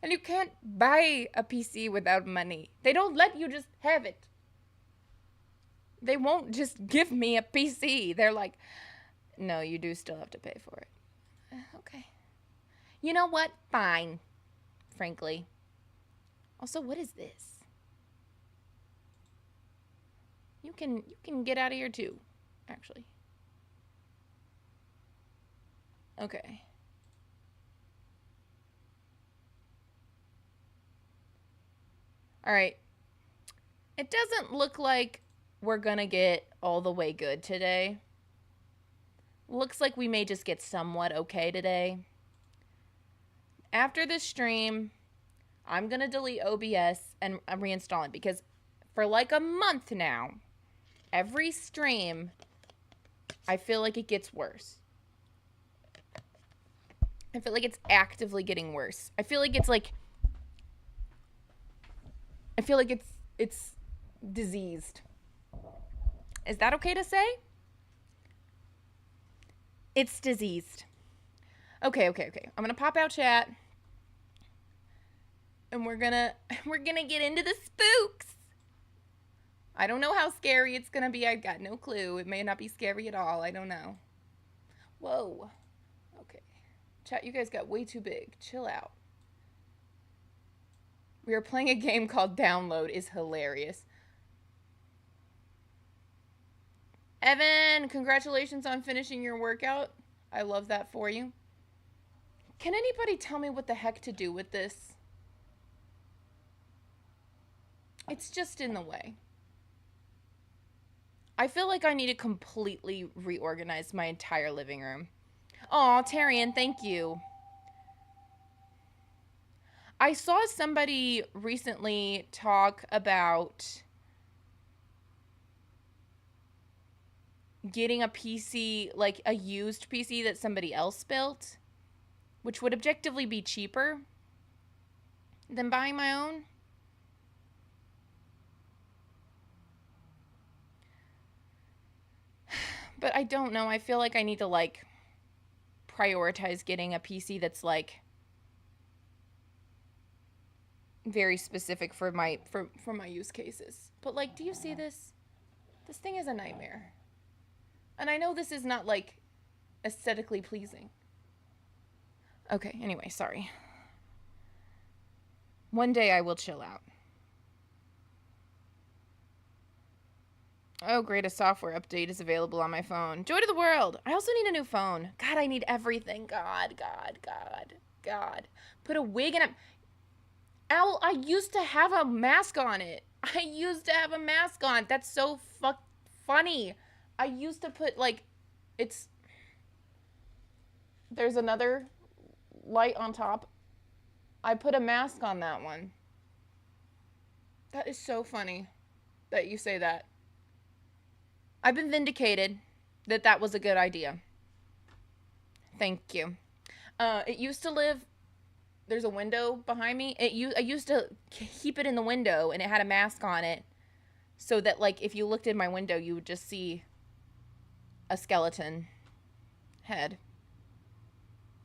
And you can't buy a PC without money. They don't let you just have it. They won't just give me a PC. They're like, no, you do still have to pay for it. Okay. You know what? Fine. Frankly. Also, what is this? You can get out of here too, actually. Okay. All right. It doesn't look like we're gonna get all the way good today. Looks like we may just get somewhat okay today. After this stream, I'm gonna delete OBS and reinstall it because for like a month now, every stream, I feel like it gets worse. I feel like it's actively getting worse. I feel like it's diseased. Is that okay to say? It's diseased. Okay. I'm gonna pop out chat. And we're gonna get into the spooks. I don't know how scary it's gonna be. I've got no clue. It may not be scary at all. I don't know. Whoa. Okay. Chat, you guys got way too big. Chill out. We are playing a game called Download. Is hilarious. Evan, congratulations on finishing your workout. I love that for you. Can anybody tell me what the heck to do with this? It's just in the way. I feel like I need to completely reorganize my entire living room. Aw, Tarian, thank you. I saw somebody recently talk about getting a PC, like a used PC that somebody else built, which would objectively be cheaper than buying my own. But I don't know. I feel like I need to like prioritize getting a PC that's like very specific for my for my use cases. But like, do you see this? This thing is a nightmare. And I know this is not like aesthetically pleasing. Okay, anyway, sorry. One day I will chill out. Oh, great, a software update is available on my phone. Joy to the world. I also need a new phone. God, I need everything. God. Put a wig in a... Owl, I used to have a mask on it. I used to have a mask on. That's so funny. I used to put, like, it's... There's another light on top. I put a mask on that one. That is so funny that you say that. I've been vindicated that that was a good idea. Thank you. It used to live... There's a window behind me. I used to keep it in the window, and it had a mask on it, so that like if you looked in my window, you would just see a skeleton head,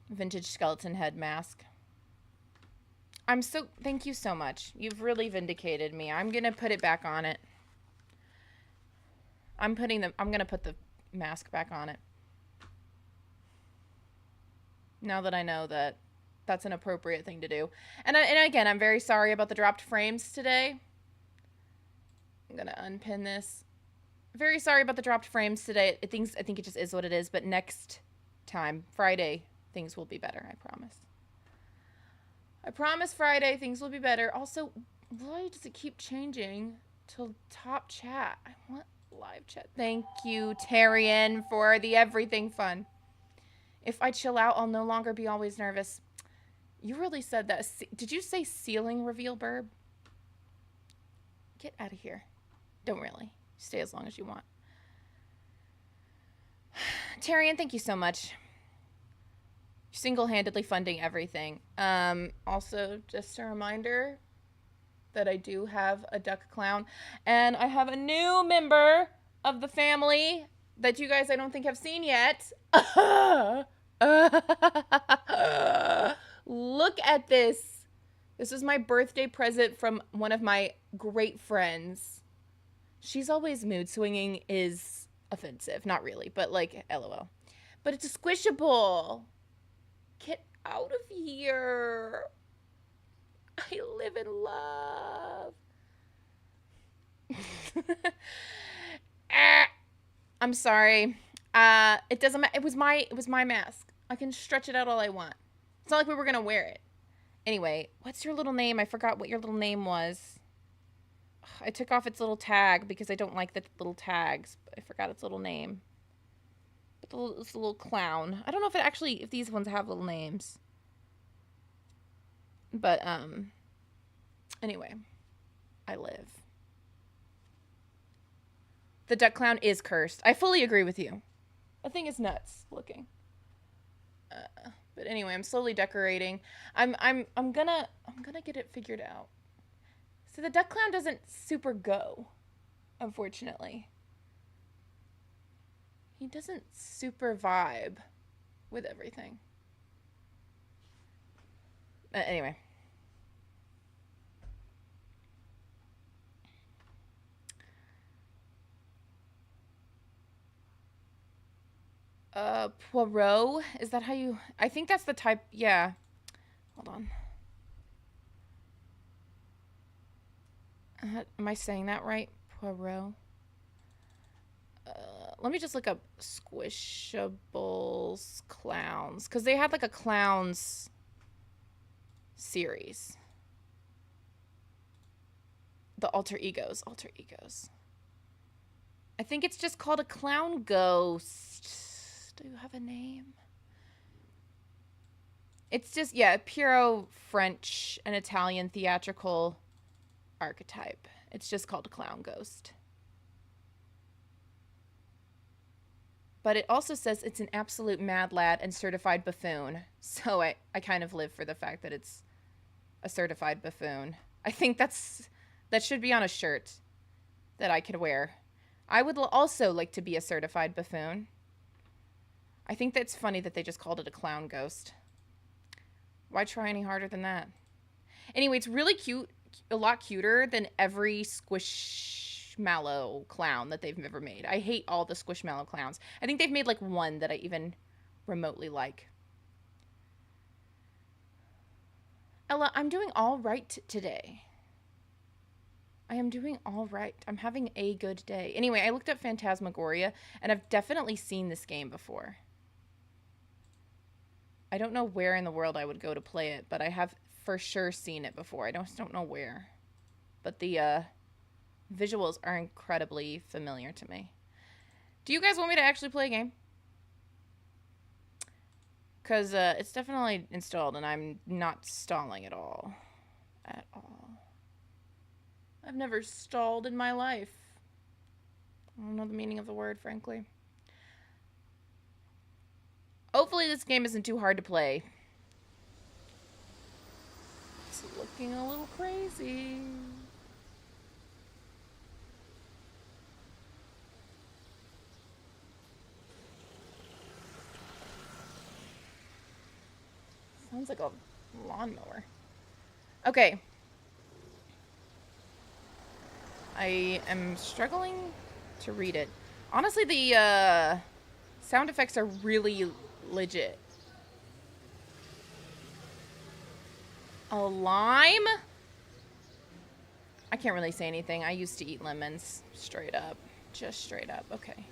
vintage skeleton head mask. Thank you so much. You've really vindicated me. I'm gonna put it back on it. I'm gonna put the mask back on it. Now that I know that that's an appropriate thing to do. And again, I'm very sorry about the dropped frames today. I'm gonna unpin this. Very sorry about the dropped frames today. I think it just is what it is, but next time, Friday, things will be better, I promise. I promise Friday things will be better. Also, why does it keep changing to top chat? I want live chat. Thank you, Tarian, for the everything fun. If I chill out, I'll no longer be always nervous. You really said that. Did you say ceiling reveal, Burb? Get out of here. Don't really. Stay as long as you want. Tarian, thank you so much. Single-handedly funding everything. Also, just a reminder that I do have a duck clown. And I have a new member of the family that you guys I don't think have seen yet. Look at this. This was my birthday present from one of my great friends. She's always mood swinging is offensive. Not really, but like, LOL. But it's a squishable. Get out of here. I live in love. I'm sorry. It doesn't matter. It was my mask. I can stretch it out all I want. It's not like we were gonna wear it. Anyway, what's your little name? I forgot what your little name was. I took off its little tag because I don't like the little tags. But I forgot its little name. It's a little clown. I don't know if these ones have little names. But, anyway. I live. The duck clown is cursed. I fully agree with you. I think it's nuts looking. But anyway, I'm slowly decorating. I'm gonna get it figured out. So the duck clown doesn't super go, unfortunately. He doesn't super vibe with everything. Anyway. Poirot? Is that how you... I think that's the type... Yeah. Hold on. Am I saying that right? Poirot? Let me just look up Squishables Clowns. Because they had like a clowns series. The alter egos. Alter egos. I think it's just called a clown ghost. Do you have a name? It's just, yeah, puro French and Italian theatrical archetype. It's just called a clown ghost. But it also says it's an absolute mad lad and certified buffoon. So I kind of live for the fact that it's a certified buffoon. I think that should be on a shirt that I could wear. I would also like to be a certified buffoon. I think that's funny that they just called it a clown ghost. Why try any harder than that? Anyway, it's really cute, a lot cuter than every Squishmallow clown that they've ever made. I hate all the Squishmallow clowns. I think they've made like one that I even remotely like. Ella, I'm doing all right today. I am doing all right. I'm having a good day. Anyway, I looked up Phantasmagoria, and I've definitely seen this game before. I don't know where in the world I would go to play it, but I have for sure seen it before. I just don't know where. But the visuals are incredibly familiar to me. Do you guys want me to actually play a game? Because it's definitely installed, and I'm not stalling at all. At all. I've never stalled in my life. I don't know the meaning of the word, frankly. Hopefully this game isn't too hard to play. It's looking a little crazy. Sounds like a lawnmower. Okay. I am struggling to read it. Honestly, the sound effects are really legit. A lime? I can't really say anything. I used to eat lemons. Straight up. Just straight up. Okay.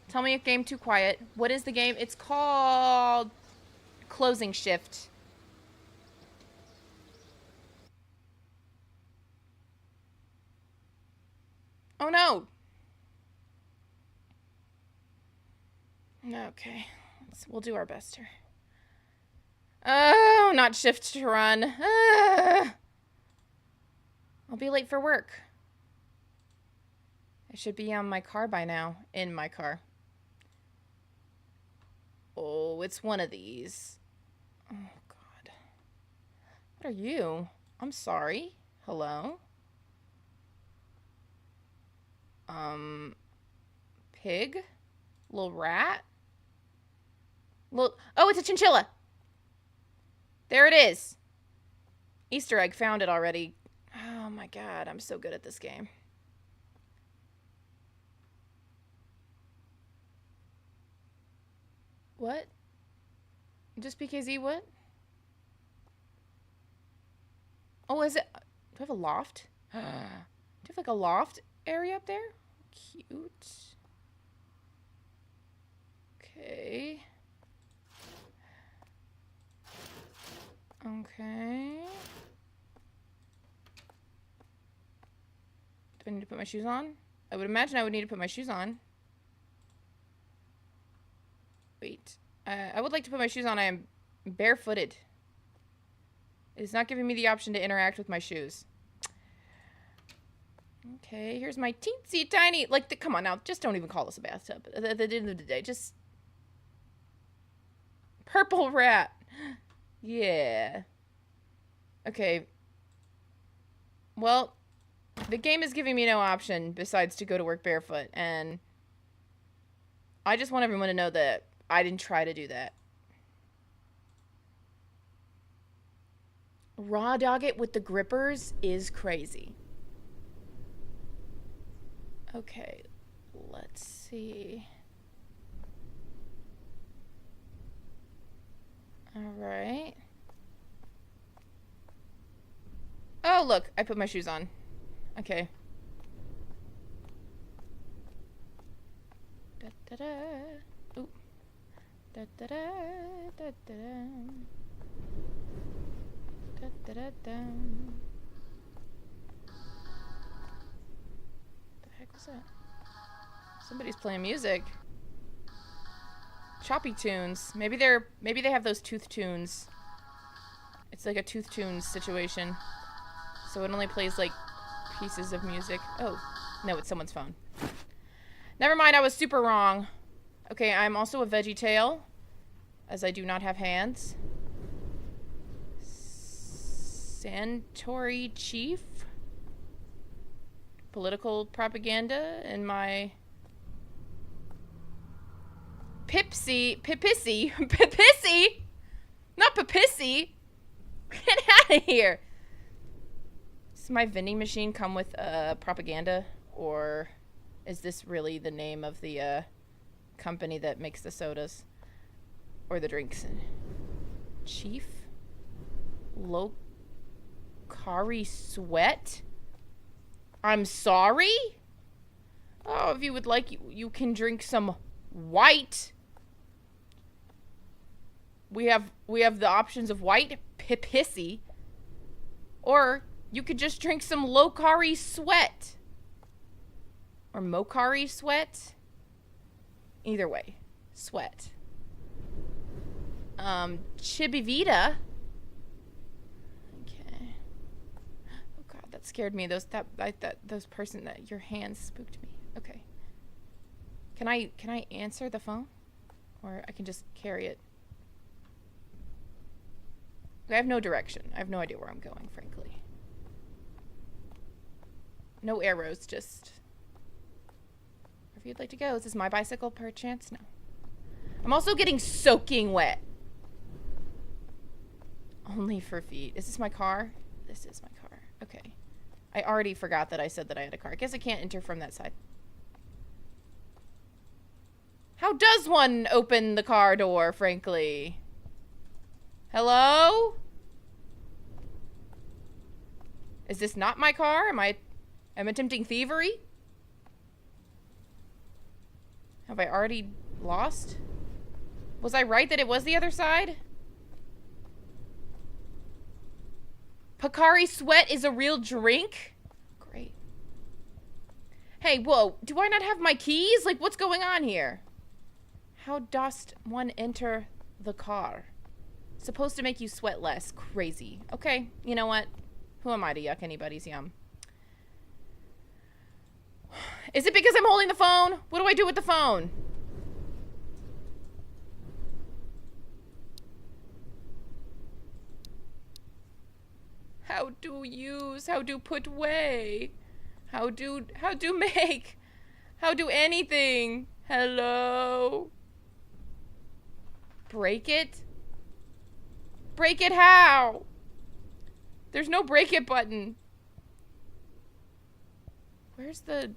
Tell me if game too quiet. What is the game? It's called Closing Shift. Oh no. Okay. We'll do our best here. Oh, not shift to run. I'll be late for work. I should be on my car by now. In my car. Oh, it's one of these. Oh, God. What are you? I'm sorry. Hello? Pig? Little rat? Oh, it's a chinchilla! There it is! Easter egg, found it already. Oh my God, I'm so good at this game. What? Just PKZ what? Oh, is it? Do I have a loft? Do you have like a loft area up there? Cute. Okay. Okay. Do I need to put my shoes on? I would imagine I would need to put my shoes on. Wait. I would like to put my shoes on. I am barefooted. It's not giving me the option to interact with my shoes. Okay, here's my teensy tiny... Like, come on now. Just don't even call this a bathtub. At the end of the day, just... Purple rat. Yeah. Okay. Well, the game is giving me no option besides to go to work barefoot, and I just want everyone to know that I didn't try to do that. Raw dog it with the grippers is crazy. Okay, let's see. Alright. Oh, look, I put my shoes on. Okay. Da da da. Ooh. Da da da da da da. Da da da da. The heck was that? Somebody's playing music. Choppy tunes. Maybe they have those tooth tunes. It's like a tooth tunes situation. So it only plays like pieces of music. Oh, no, it's someone's phone. Never mind, I was super wrong. Okay, I'm also a veggie tail, as I do not have hands. Santori chief. Political propaganda in my Pipsy, not Papissy. Get out of here. Does my vending machine come with propaganda, or is this really the name of the company that makes the sodas or the drinks? Chief Lokari Sweat. I'm sorry. Oh, if you would like, you can drink some white. We have the options of white Pipissy, or you could just drink some Lokari Sweat or Mokari Sweat. Either way, sweat. Chibivita. Okay. Oh God, that scared me. Those person that your hands spooked me. Okay. Can I answer the phone, or I can just carry it? I have no direction. I have no idea where I'm going, frankly. No arrows, just wherever you'd like to go. Is this my bicycle, perchance? No. I'm also getting soaking wet. Only for feet. Is this my car? This is my car. Okay. I already forgot that I said that I had a car. I guess I can't enter from that side. How does one open the car door, frankly? Hello? Is this not my car? Am I attempting thievery? Have I already lost? Was I right that it was the other side? Pocari Sweat is a real drink? Great. Hey, whoa, do I not have my keys? Like, what's going on here? How dost one enter the car? Supposed to make you sweat less. Crazy. Okay, you know what? Who am I to yuck anybody's yum? Is it because I'm holding the phone? What do I do with the phone? How do use? How do put way? How do make? How do anything? Hello? Break it? Break it how? There's no break it button. Where's the...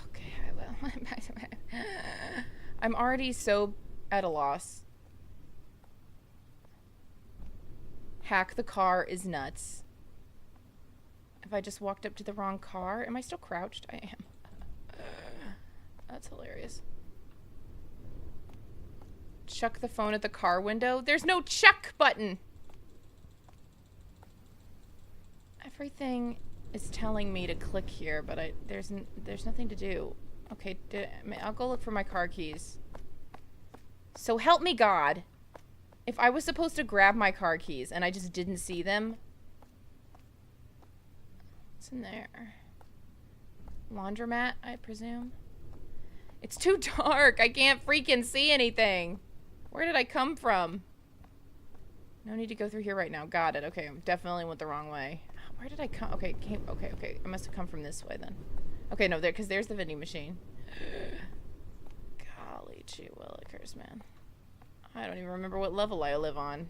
Okay, I will. I'm already so at a loss. Hack the car is nuts. Have I just walked up to the wrong car? Am I still crouched? I am. That's hilarious. Chuck the phone at the car window. There's no chuck button. Everything is telling me to click here, but there's nothing to do. Okay, I'll go look for my car keys. So help me God. If I was supposed to grab my car keys and I just didn't see them. What's in there? Laundromat, I presume. It's too dark. I can't freaking see anything. Where did I come from? No need to go through here right now. Got it. Okay, I definitely went the wrong way. Where did I come? Okay, okay. I must have come from this way then. Okay, no, because there's the vending machine. Golly gee willikers, man. I don't even remember what level I live on.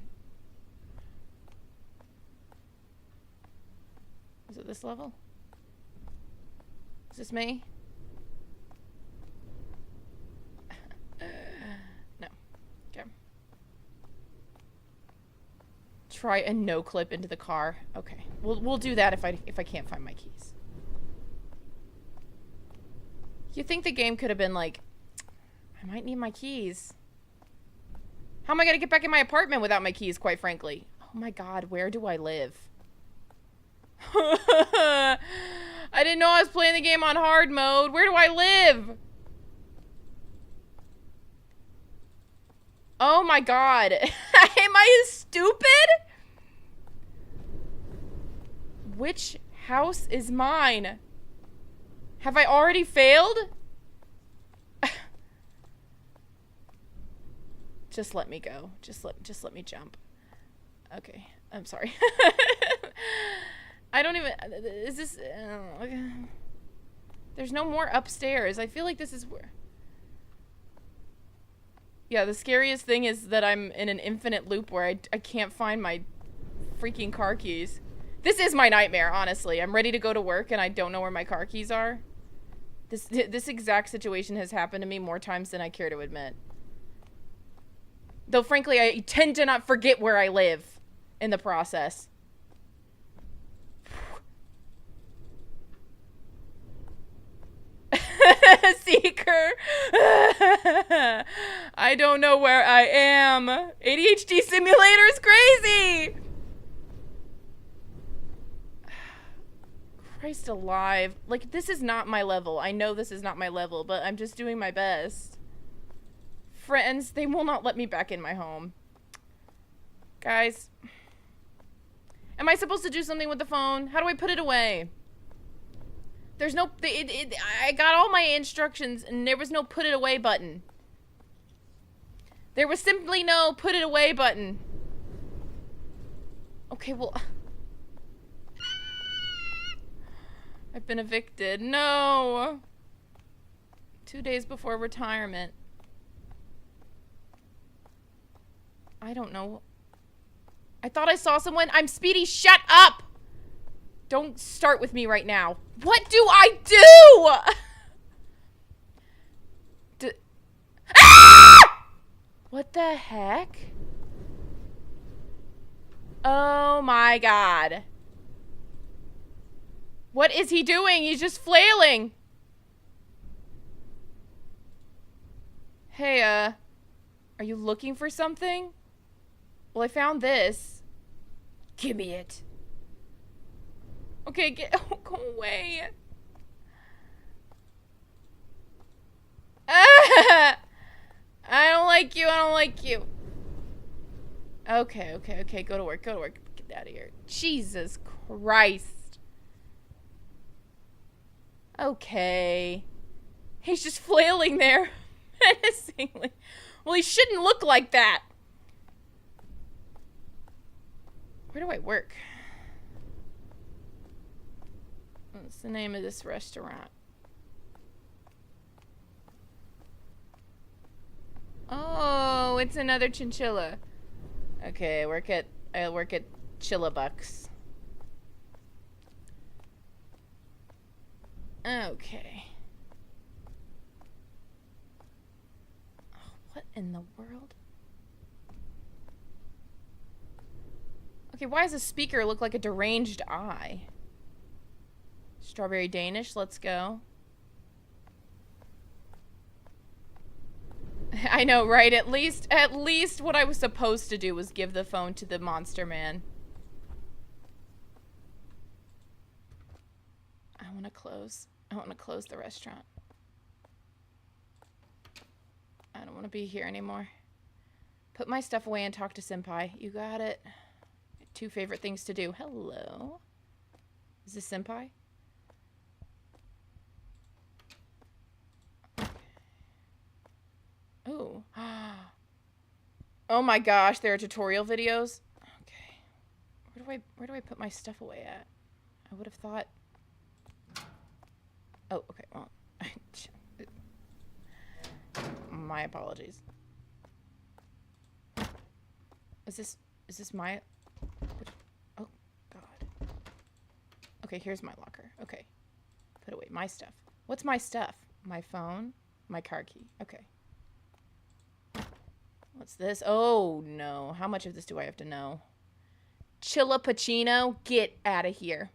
Is it this level? Is this me? No. Okay. Try a no clip into the car. Okay. We'll do that if I can't find my keys. You think the game could have been like, I might need my keys. How am I gonna get back in my apartment without my keys, quite frankly? Oh my God, where do I live? I I didn't know I was playing the game on hard mode. Where do I live? Oh my god. Am I stupid? Which house is mine? Have I already failed? Just let me go. Just let me jump. Okay. I'm sorry. I don't even... Is this... There's no more upstairs. I feel like this is where... Yeah, the scariest thing is that I'm in an infinite loop where I can't find my freaking car keys. This is my nightmare, honestly. I'm ready to go to work and I don't know where my car keys are. This exact situation has happened to me more times than I care to admit. Though, frankly, I tend to not forget where I live in the process. Seeker. I don't know where I am. ADHD simulator is crazy. Christ alive. Like, this is not my level. I know this is not my level, but I'm just doing my best. Friends, they will not let me back in my home. Guys. Am I supposed to do something with the phone? How do I put it away? There's no... I got all my instructions and there was no put it away button. There was simply no put it away button. Okay, well... I've been evicted. No! 2 days before retirement. I don't know. I thought I saw someone. I'm Speedy. Shut up! Don't start with me right now. What do I do? Ah! What the heck? Oh my god. What is he doing? He's just flailing. Hey, are you looking for something? Well, I found this. Give me it. Okay, go away. Ah! I don't like you. I don't like you. Okay. Go to work. Get out of here. Jesus Christ. Okay. He's just flailing there. Menacingly. Well, he shouldn't look like that. Where do I work? What's the name of this restaurant? Oh, it's another chinchilla. Okay, I work at Chilla Bucks. Okay. Oh, what in the world? Okay, why does a speaker look like a deranged eye? Strawberry Danish, let's go. I know, right? At least what I was supposed to do was give the phone to the monster man. I want to close the restaurant. I don't want to be here anymore. Put my stuff away and talk to Senpai. You got it. 2 favorite things to do. Hello. Is this Senpai? Ooh. Oh my gosh, there are tutorial videos. Okay. Where do I put my stuff away at? I would have thought. Oh, okay. Well, my apologies. Is this my... Oh, God. Okay, here's my locker. Okay. Put away my stuff. What's my stuff? My phone? My car key. Okay. What's this? Oh, no. How much of this do I have to know? Chilla Pacino? Get out of here.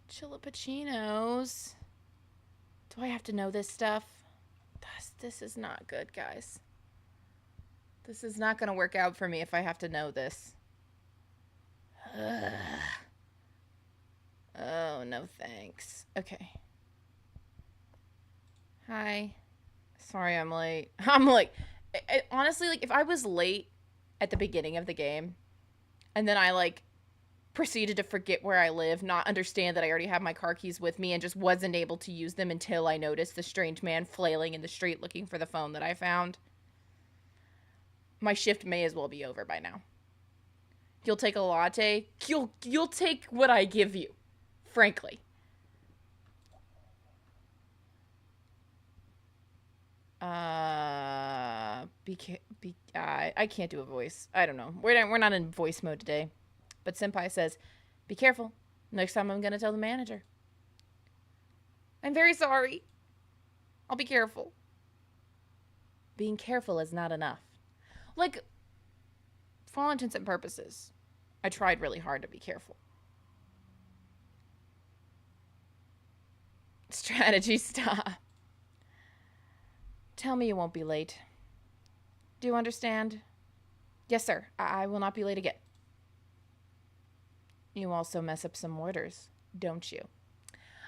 Chilla Pacinos. Do I have to know this stuff? This is not good, guys. This is not going to work out for me if I have to know this. Ugh. Oh, no thanks. Okay. Hi. Sorry I'm late. I'm like, honestly, like, if I was late at the beginning of the game, and then I, like, proceeded to forget where I live, not understand that I already have my car keys with me, and just wasn't able to use them until I noticed the strange man flailing in the street looking for the phone that I found, my shift may as well be over by now. You'll take a latte? You'll take what I give you, frankly. I can't do a voice. I don't know. We're not in voice mode today. But Senpai says, be careful. Next time I'm gonna tell the manager. I'm very sorry. I'll be careful. Being careful is not enough. Like, for all intents and purposes, I tried really hard to be careful. Strategy, stop. Tell me you won't be late. Do you understand? Yes, sir. I will not be late again. You also mess up some orders, don't you?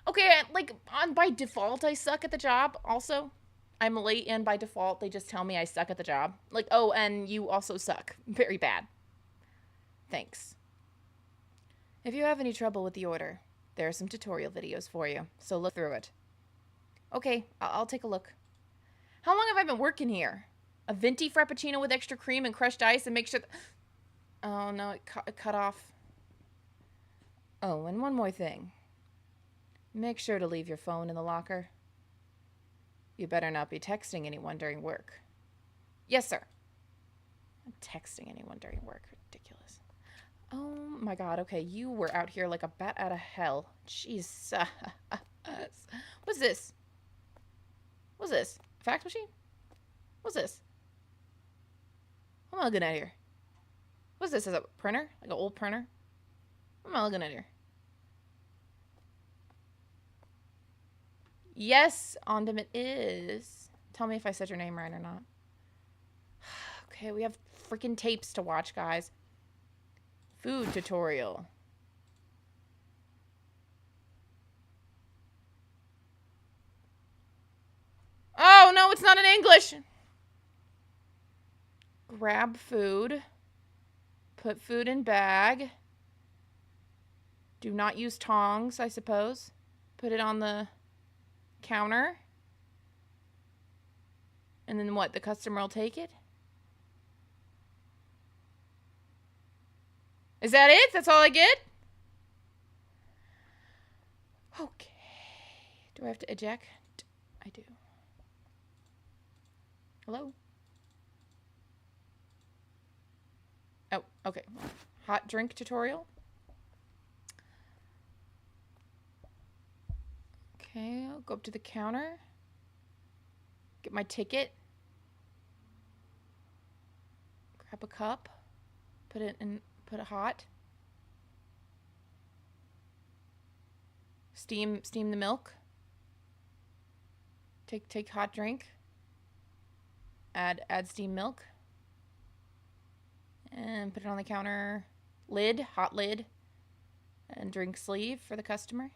Okay, like, by default, I suck at the job, also. I'm late, and by default, they just tell me I suck at the job. Like, oh, and you also suck. Very bad. Thanks. If you have any trouble with the order, there are some tutorial videos for you, so look through it. Okay, I'll take a look. How long have I been working here? A venti frappuccino with extra cream and crushed ice and make sure... Oh, no, it cut off. Oh, and one more thing. Make sure to leave your phone in the locker. You better not be texting anyone during work. Yes, sir. I'm texting anyone during work. Ridiculous. Oh my god, okay, you were out here like a bat out of hell. Jesus. What's this? What's this? Fax machine? What's this? What am I looking at here? What's this? Is it a printer? Like an old printer? What am I looking at here? Yes, Ondom it is. Tell me if I said your name right or not. Okay, we have freaking tapes to watch, guys. Food tutorial. Oh, no, it's not in English. Grab food. Put food in bag. Do not use tongs, I suppose. Put it on the counter. And then what? The customer will take it? Is that it? That's all I get? Okay. Do I have to eject? I do. Hello? Oh, okay. Hot drink tutorial. Okay, I'll go up to the counter. Get my ticket. Grab a cup. Put it hot. Steam the milk. Take hot drink. Add steam milk. And put it on the counter. Lid, hot lid. And drink sleeve for the customer.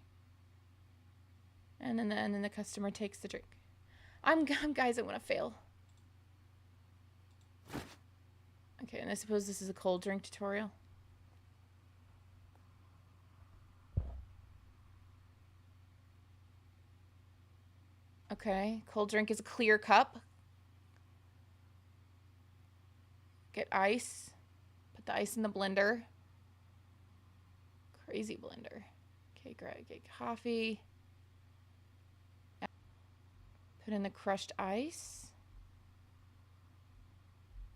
And then the customer takes the drink. I'm guys, I want to fail. Okay, and I suppose this is a cold drink tutorial. Okay, cold drink is a clear cup. Get ice. Put the ice in the blender. Crazy blender. Okay, get coffee. Put in the crushed ice.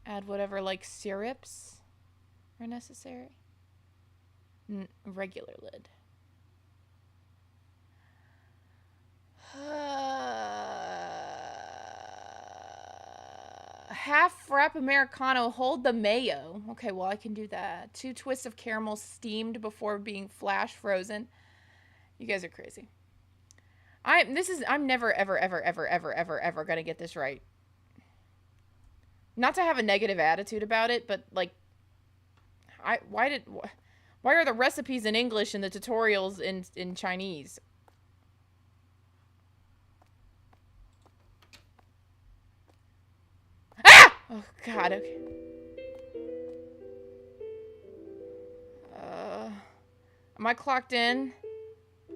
Add whatever, like, syrups are necessary. Regular lid. Half frap Americano, hold the mayo. Okay, well, I can do that. 2 twists of caramel steamed before being flash frozen. You guys are crazy. I'm never, ever gonna get this right. Not to have a negative attitude about it, but, like, why Why are the recipes in English and the tutorials in Chinese? Ah! Oh, God, okay. Am I clocked in? Oh,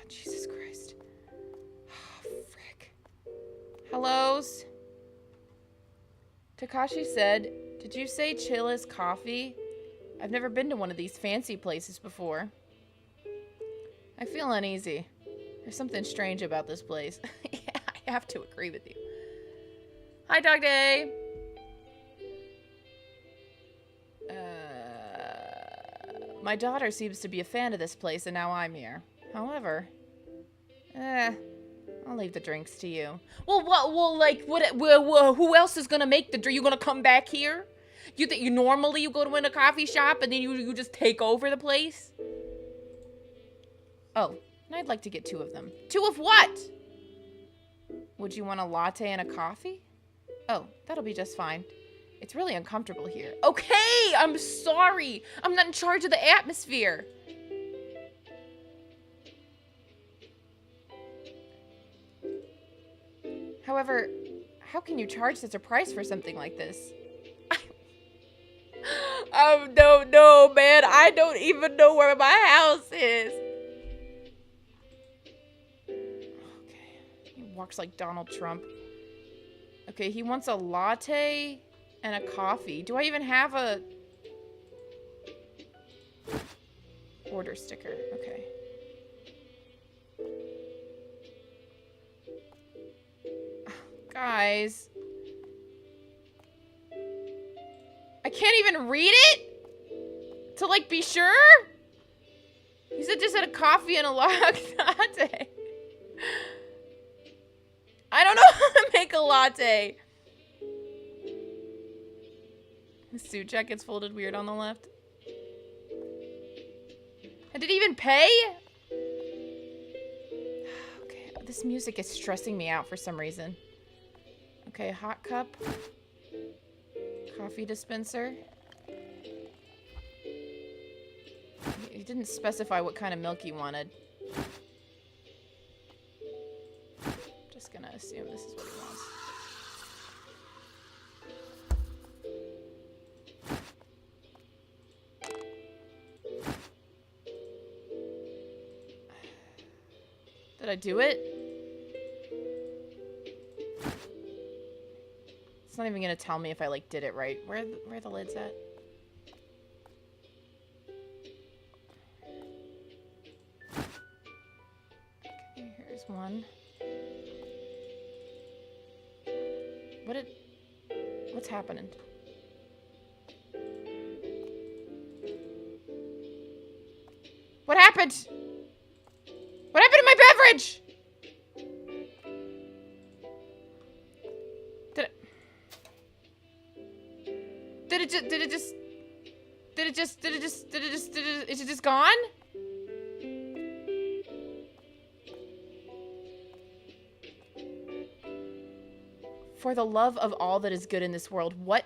Jesus Christ. Oh, frick. Hellos? Takashi said, did you say Chilla's Coffee? I've never been to one of these fancy places before. I feel uneasy. There's something strange about this place. Yeah, I have to agree with you. Hi, Dog Day. My daughter seems to be a fan of this place, and now I'm here. However, I'll leave the drinks to you. Well, what? Well, like, who else is gonna make the drink? You gonna come back here? You think you normally go to a coffee shop and then you just take over the place? Oh, and I'd like to get 2 of them. 2 of what? Would you want a latte and a coffee? Oh, that'll be just fine. It's really uncomfortable here. Okay, I'm sorry. I'm not in charge of the atmosphere. However, how can you charge such a price for something like this? No, man. I don't even know where my house is. Okay. He walks like Donald Trump. Okay, he wants a latte and a coffee. Do I even have a order sticker? Okay. Guys. I can't even read it? To, like, be sure? You said just had a coffee and a latte. I don't know how to make a latte. The suit jacket's folded weird on the left. And did he even pay? Okay, this music is stressing me out for some reason. Okay, hot cup. Coffee dispenser. He didn't specify what kind of milk he wanted. Just gonna assume this is what he wants. Did I do it? It's not even gonna tell me if I, like, did it right. Where are the lids at? Okay, here's one. What's happening? What happened? What happened to my beverage? Is it just gone? For the love of all that is good in this world, what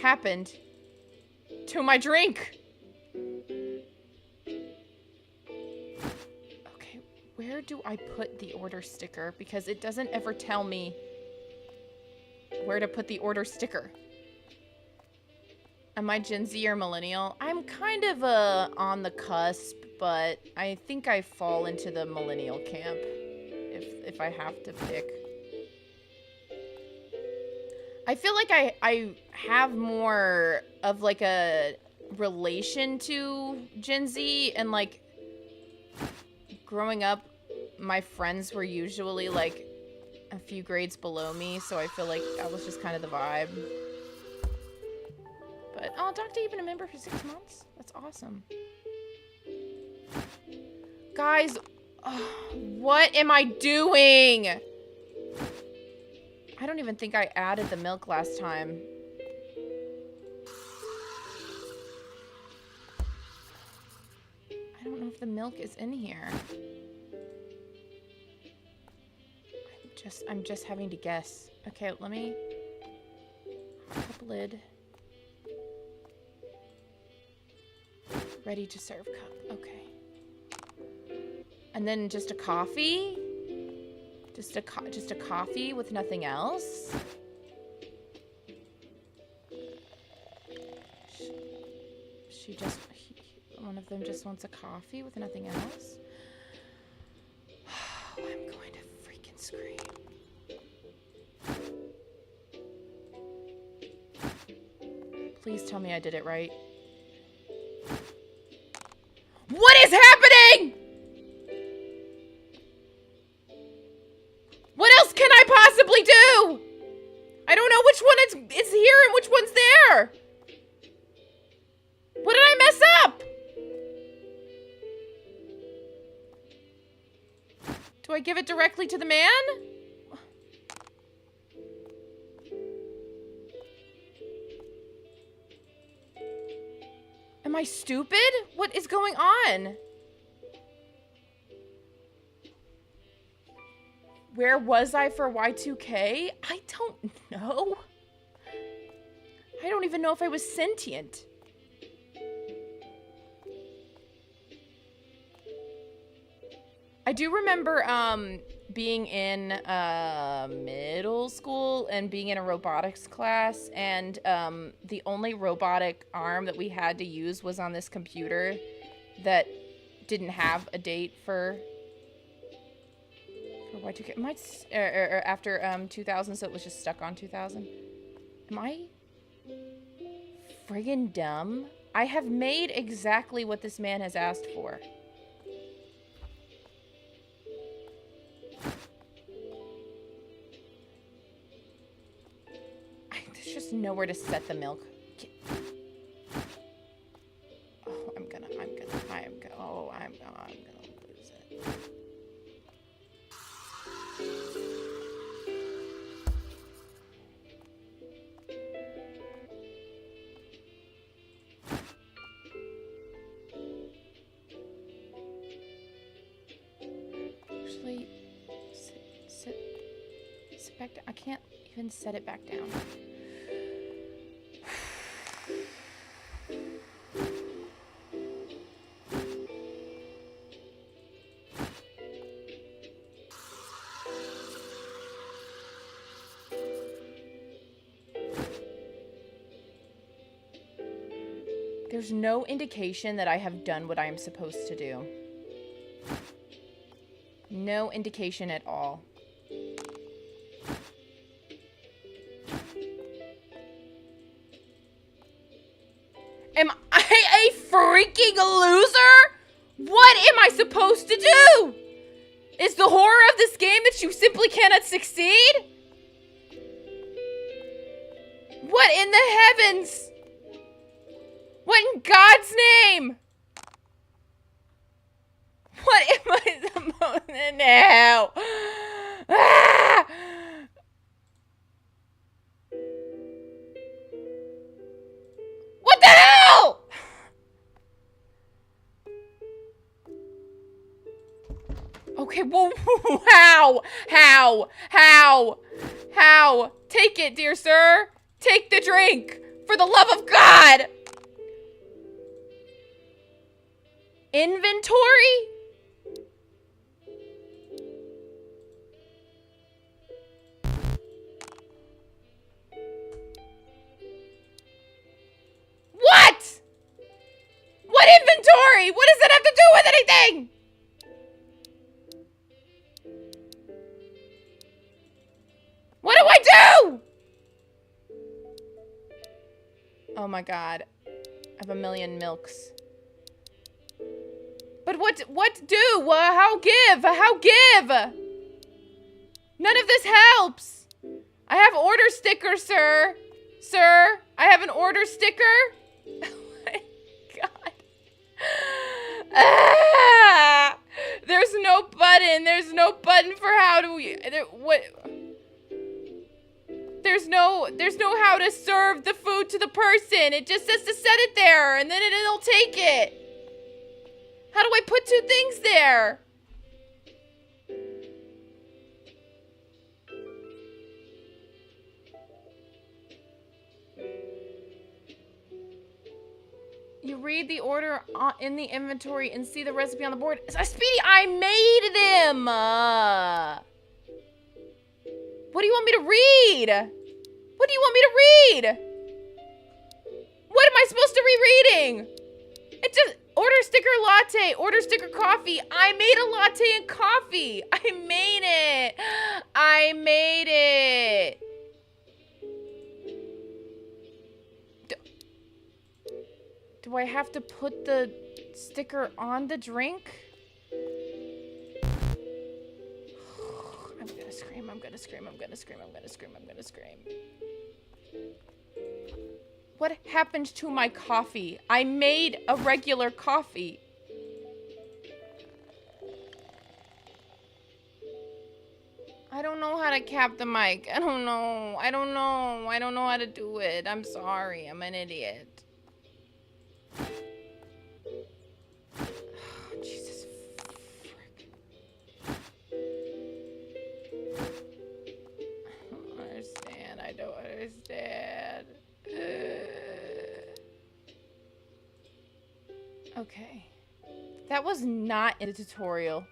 happened to my drink? Okay, where do I put the order sticker? Because it doesn't ever tell me where to put the order sticker. Am I Gen Z or millennial? I'm kind of on the cusp, but I think I fall into the millennial camp if I have to pick. I feel like I have more of like a relation to Gen Z, and like growing up my friends were usually like a few grades below me, so I feel like that was just kind of the vibe. But, oh, Doctor, you've been a member for 6 months? That's awesome. Guys, what am I doing? I don't even think I added the milk last time. I don't know if the milk is in here. I'm just having to guess. Okay, let me hot cup lid. Ready to serve cup. Okay. And then just a coffee? Just a coffee with nothing else? One of them just wants a coffee with nothing else? Oh, I'm going to freaking scream. Please tell me I did it right. What is happening? What else can I possibly do? I don't know which one is here and which one's there. What did I mess up? Do I give it directly to the man? Am I stupid? What is going on? Where was I for Y2K? I don't know. I don't even know if I was sentient. I do remember being in middle school and being in a robotics class, and the only robotic arm that we had to use was on this computer that didn't have a date for Y2K. After 2000, so it was just stuck on 2000. Am I friggin' dumb? I have made exactly what this man has asked for. There's just nowhere to set the milk. Oh, I'm gonna lose it. Actually, sit back down. I can't even set it back down. There's no indication that I have done what I am supposed to do. No indication at all. Am I a freaking loser? What am I supposed to do? Is the horror of this game that you simply cannot succeed? What in the heavens? What in God's name? What am I supposed to do? Ah! What the hell? Okay, whoa, how? Take it, dear sir. Take the drink, for the love of God. Inventory? What? What inventory? What does that have to do with anything? What do I do? Oh my God. I have a million milks. But what do? How give? How give? None of this helps. I have order sticker, sir. Sir, I have an order sticker. Oh my God. Ah! There's no button. There's no button for how do we... what... There's no how to serve the food to the person. It just says to set it there, and then it'll take it. How do I put two things there? read the order in the inventory and see the recipe on the board. Speedy, I made them! What do you want me to read? What do you want me to read? What am I supposed to be reading? It's just order sticker latte, order sticker coffee. I made a latte and coffee. I made it. I made it. Do I have to put the sticker on the drink? I'm gonna scream, I'm gonna scream, I'm gonna scream, I'm gonna scream, I'm gonna scream. What happened to my coffee? I made a regular coffee. I don't know how to cap the mic. I don't know. I don't know. I don't know how to do it. I'm sorry. I'm an idiot. Jesus frick. I don't understand. I don't understand. Okay. That was not in a tutorial.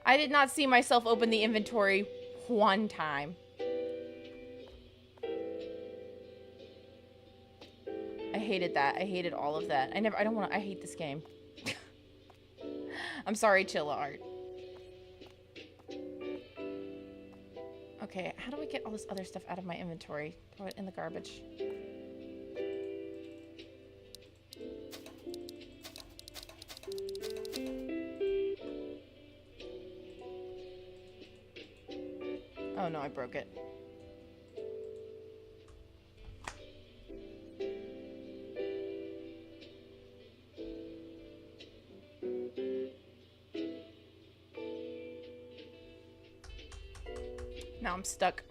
I did not see myself open the inventory one time. I hated that. I hated all of that. I hate this game. I'm sorry, Chilla Art. Okay, how do I get all this other stuff out of my inventory? Throw it in the garbage. Oh no, I broke it. Now I'm stuck.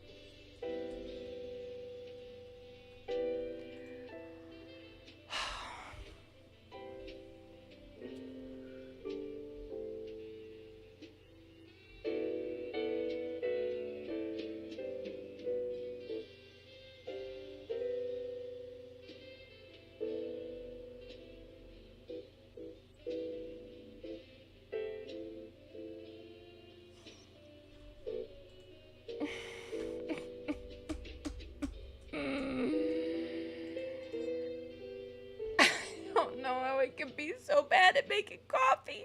It can be so bad at making coffee.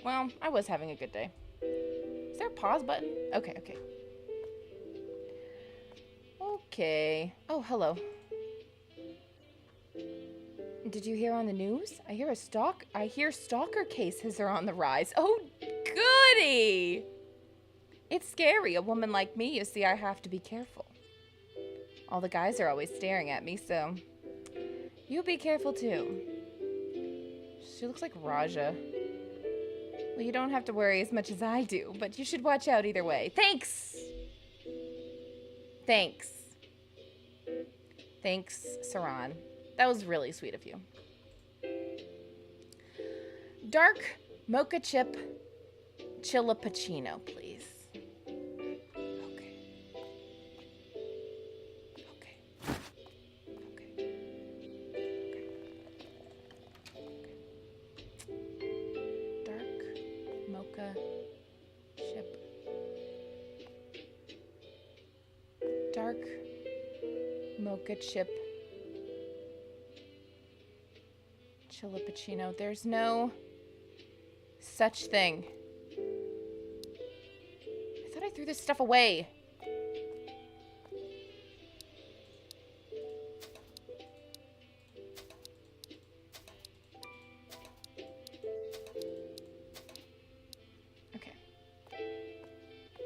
Well, I was having a good day. Is there a pause button? Okay, okay. Okay. Oh, hello. Did you hear on the news? I hear stalker cases are on the rise. Oh, goody! It's scary, a woman like me, you see, I have to be careful. All the guys are always staring at me, so you be careful too. She looks like Raja. Well, you don't have to worry as much as I do, but you should watch out either way. Thanks! Thanks. Thanks, Saran. That was really sweet of you. Dark mocha chip chillappuccino, please. Dark mocha chip chillappuccino. There's no such thing. I thought I threw this stuff away. Okay.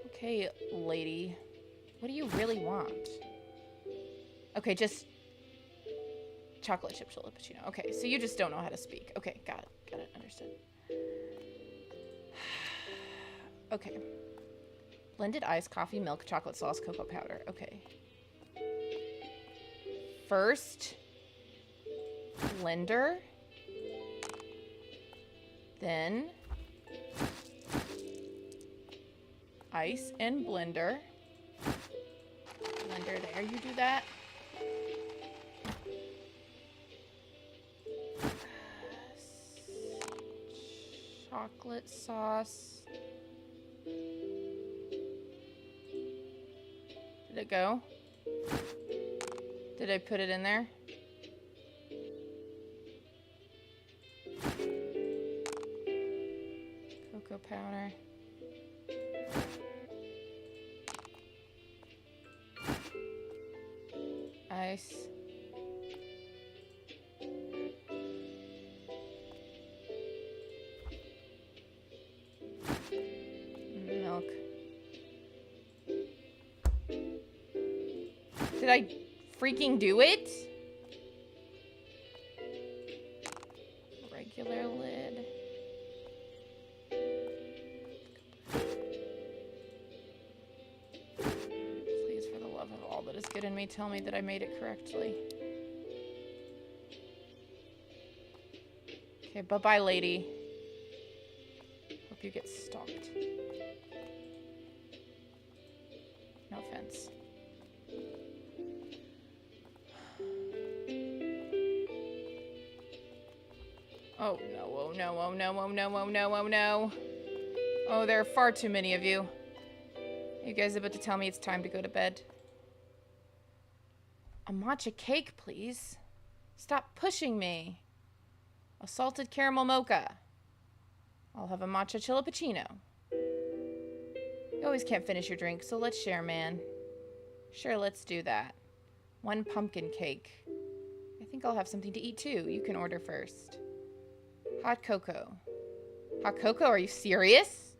Okay, lady. What do you really want? Okay, just chocolate chip chillappuccino. Okay, so you just don't know how to speak. Okay, got it, understood. Okay. Blended ice, coffee, milk, chocolate sauce, cocoa powder. Okay. First, blender. Then, Ice and blender. Blender there, you do that. Chocolate sauce. Did it go? Did I put it in there? Cocoa powder. Ice. Milk. Did I freaking do it? Regular lid. Please, for the love of all that is good in me, tell me that I made it correctly. Okay, bye-bye, lady. Hope you get stalked. No offense. Oh no, oh no, oh no, oh no, oh no, oh no. Oh, there are far too many of you. You guys are about to tell me it's time to go to bed. A matcha cake, please. Stop pushing me. A salted caramel mocha. I'll have a matcha chillipuccino. You always can't finish your drink, so let's share, man. Sure, let's do that. 1 pumpkin cake. I think I'll have something to eat too. You can order first. Hot cocoa. Hot cocoa? Are you serious?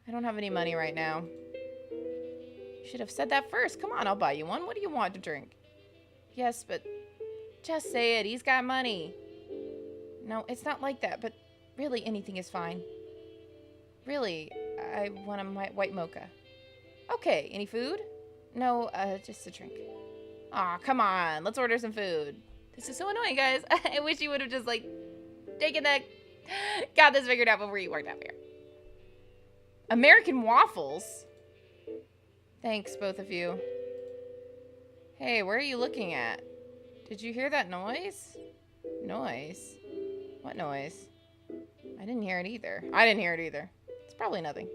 I don't have any money right now. You should have said that first. Come on, I'll buy you one. What do you want to drink? Yes, but just say it. He's got money. No, it's not like that, but really anything is fine. Really, I want a white mocha. Okay, any food? No, just a drink. Aw, come on. Let's order some food. This is so annoying, guys. I wish you would have just, like, taken that, got this figured out before you worked out here. American waffles? Thanks, both of you. Hey, where are you looking at? Did you hear that noise? Noise? What noise? I didn't hear it either. I didn't hear it either. It's probably nothing.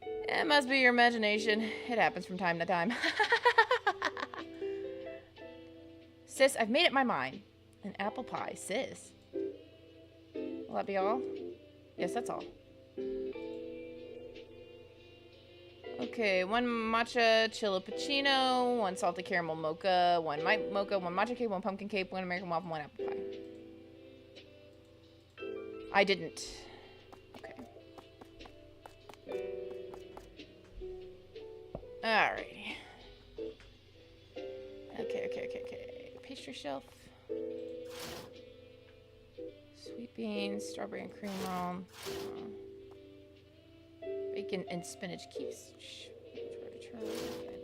It must be your imagination. It happens from time to time. Sis, I've made up my mind. An apple pie, sis. Will that be all? Yes, that's all. Okay, 1 matcha chillipuccino, 1 salted caramel mocha, 1 mocha, 1 matcha cake, 1 pumpkin cake, 1 American waffle, 1 apple pie. I didn't. Okay. Alrighty. Okay. Pastry shelf. Sweet beans, strawberry and cream roll. Bacon and spinach quiche.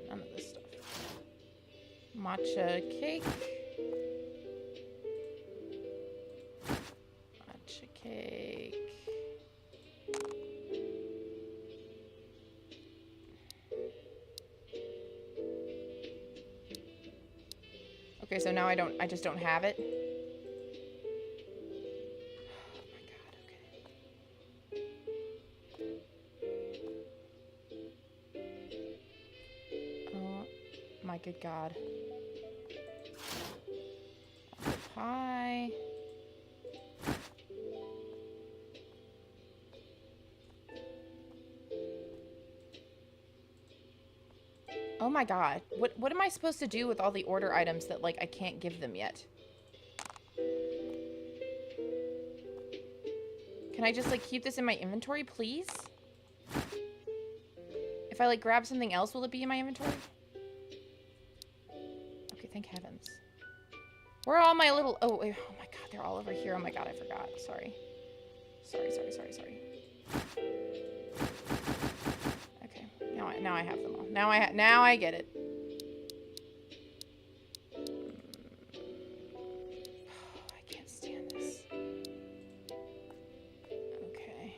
None of this stuff. Matcha cake. Matcha cake. Okay, so now I just don't have it. My good God. Pie. Oh my God. What am I supposed to do with all the order items that, like, I can't give them yet? Can I just, like, keep this in my inventory, please? If I, like, grab something else, will it be in my inventory? Thank heavens. Where are all my little... Oh, my God. They're all over here. Oh, my God. I forgot. Sorry. Sorry. Okay. Now I have them all. Now I get it. I can't stand this. Okay.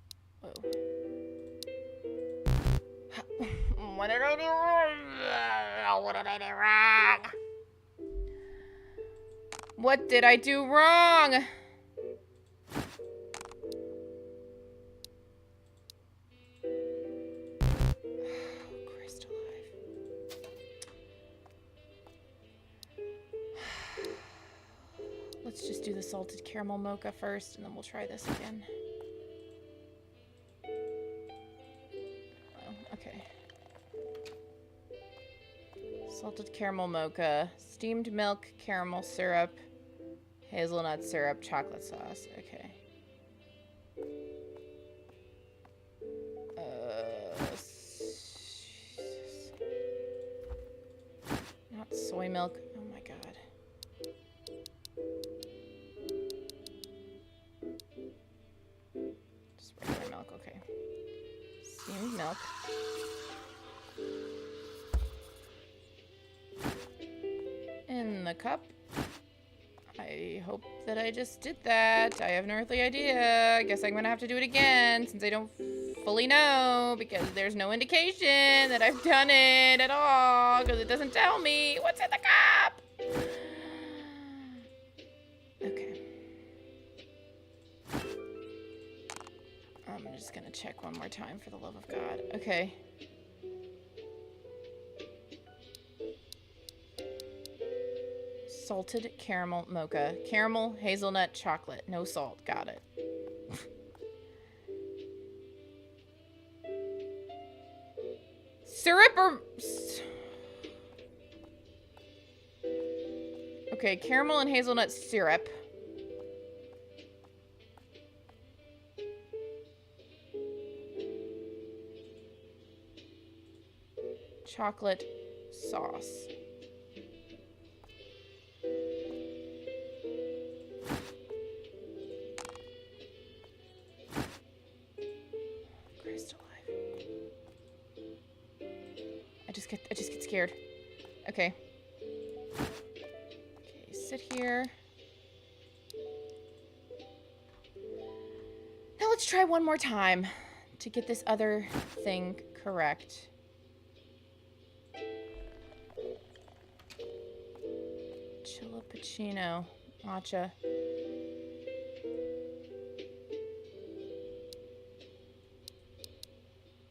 Whoa. What did I do wrong? What did I do wrong? What did I do wrong? Christ alive. Let's just do the salted caramel mocha first, and then we'll try this again. Oh, okay. Salted caramel mocha, steamed milk, caramel syrup, hazelnut syrup, chocolate sauce. Okay. Not soy milk. Oh my god. Just regular milk. Okay. Steamed milk. In the cup. I hope that I just did that. I have no earthly idea. I guess I'm gonna have to do it again since I don't fully know because there's no indication that I've done it at all because it doesn't tell me what's in the cup. Okay. I'm just gonna check one more time for the love of God. Okay. Salted caramel mocha. Caramel, hazelnut, chocolate. No salt. Got it. Syrup or... Okay, caramel and hazelnut syrup. Chocolate sauce. Christ alive. I just get scared. Okay. Okay, sit here. Now let's try one more time to get this other thing correct. Chilappuccino, matcha.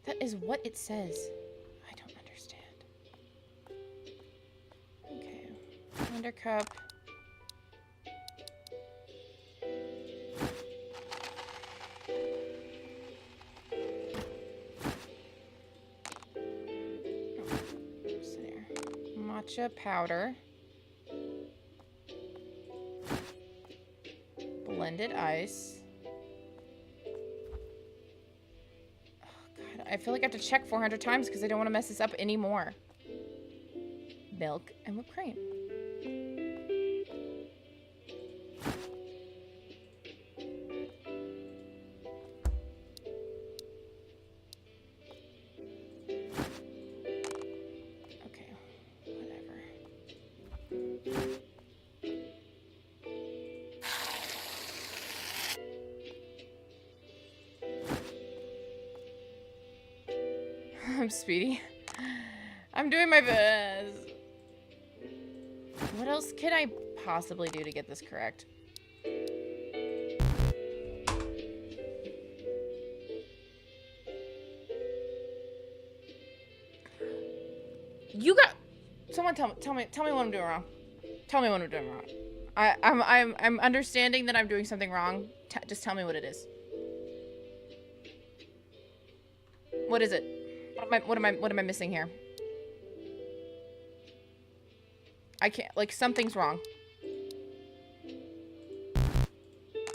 That is what it says. I don't understand. Okay, blender cup. What's there? Matcha powder. Blended ice. Oh god, I feel like I have to check 400 times because I don't want to mess this up anymore. Milk and whipped cream. Okay, whatever. I'm Speedy. I'm doing my best. What else can I possibly do to get this correct? You got... Someone tell me what I'm doing wrong. Tell me what I'm doing wrong. I'm understanding that I'm doing something wrong. Just tell me what it is. What is it? What am I missing here? I can't, like, something's wrong.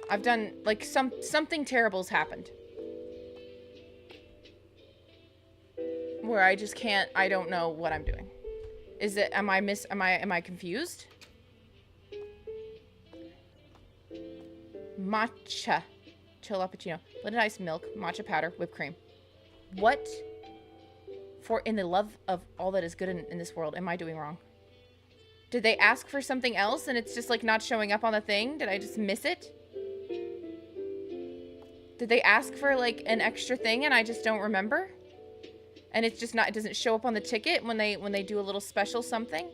I've done, like, something terrible's happened. Where I just can't, I don't know what I'm doing. Is it, am I confused? Matcha. Chilappuccino. Blended ice, milk, matcha powder, whipped cream. What, for in the love of all that is good in this world, am I doing wrong? Did they ask for something else and it's just like not showing up on the thing? Did I just miss it? Did they ask for, like, an extra thing and I just don't remember? And it's just not, it doesn't show up on the ticket when they do a little special something?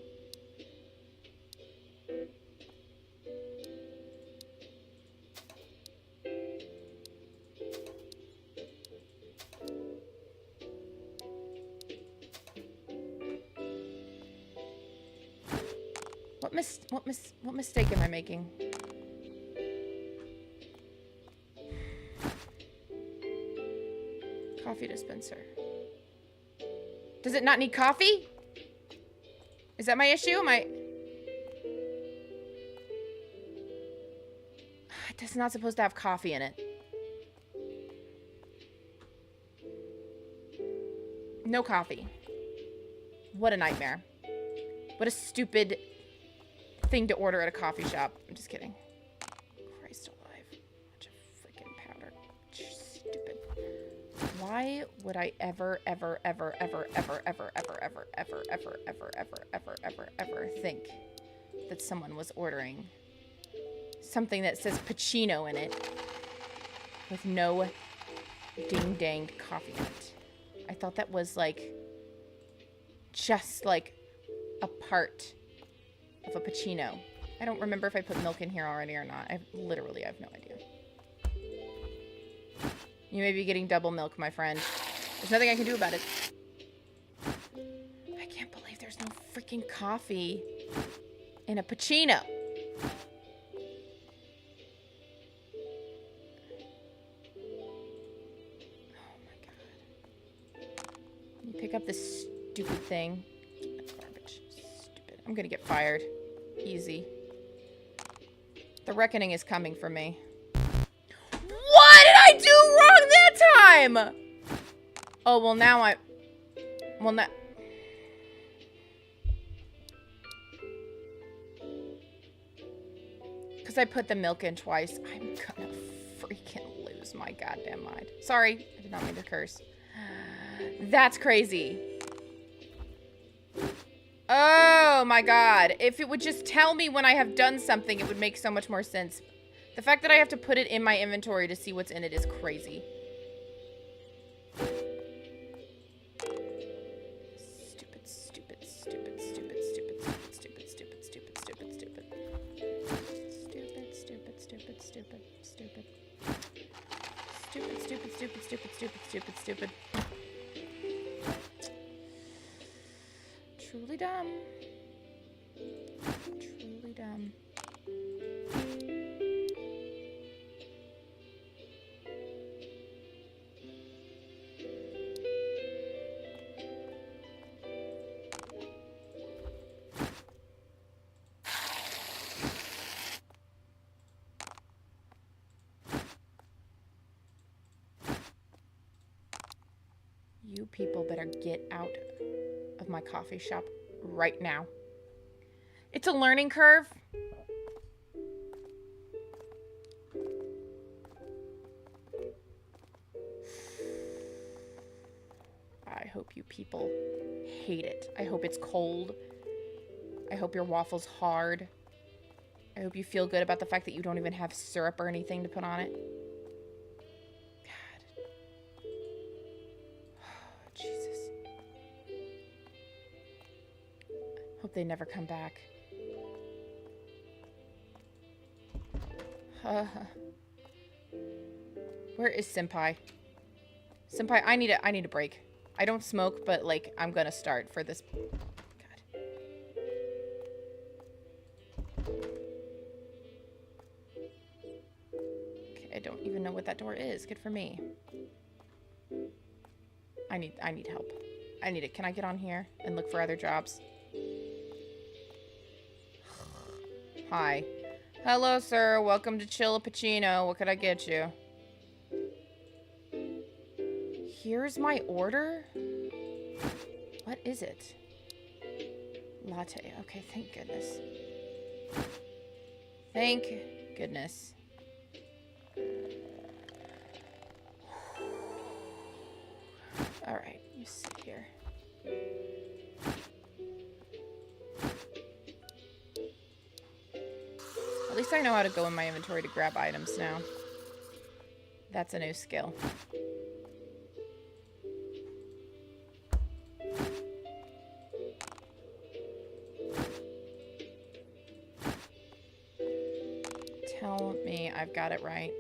What mistake am I making? Coffee dispenser. Does it not need coffee? Is that my issue? It's not supposed to have coffee in it. No coffee. What a nightmare. What a stupid thing to order at a coffee shop. I'm just kidding. Christ alive. Bunch of freaking powder. Stupid. Why would I ever think that someone was ordering something that says Pacino in it with no ding-danged coffee in it? I thought that was like just like a part of a Pacino. I don't remember if I put milk in here already or not. I have no idea. You may be getting double milk, my friend. There's nothing I can do about it. I can't believe there's no freaking coffee in a Pacino. Oh my god. Let me pick up this stupid thing. Garbage. Stupid. I'm gonna get fired. Easy. The reckoning is coming for me. What did I do wrong that time? Oh, well now I... Well now... Because I put the milk in twice. I'm gonna freaking lose my goddamn mind. Sorry. I did not mean to curse. That's crazy. Oh my god. If it would just tell me when I have done something, it would make so much more sense. The fact that I have to put it in my inventory to see what's in it is crazy. Stupid, stupid, stupid, stupid, stupid, stupid, stupid, stupid, stupid, stupid, stupid. Stupid, stupid, stupid, stupid, stupid. Stupid, stupid, stupid, stupid, stupid, stupid, stupid. Truly dumb. Truly dumb. You people better get out of my coffee shop right now. It's a learning curve. I hope you people hate it. I hope it's cold. I hope your waffle's hard. I hope you feel good about the fact that you don't even have syrup or anything to put on it. Jesus. Hope they never come back. Where is Senpai? Senpai, I need a break. I don't smoke, but like I'm gonna start for this. God. Okay, I don't even know what that door is. Good for me. I need help. I need it. Can I get on here and look for other jobs? Hi. Hello, sir. Welcome to Chill Pacino. What could I get you? Here's my order? What is it? Latte. Okay, thank goodness. Thank goodness. Alright, you sit here. At least I know how to go in my inventory to grab items now. That's a new skill. Tell me I've got it right.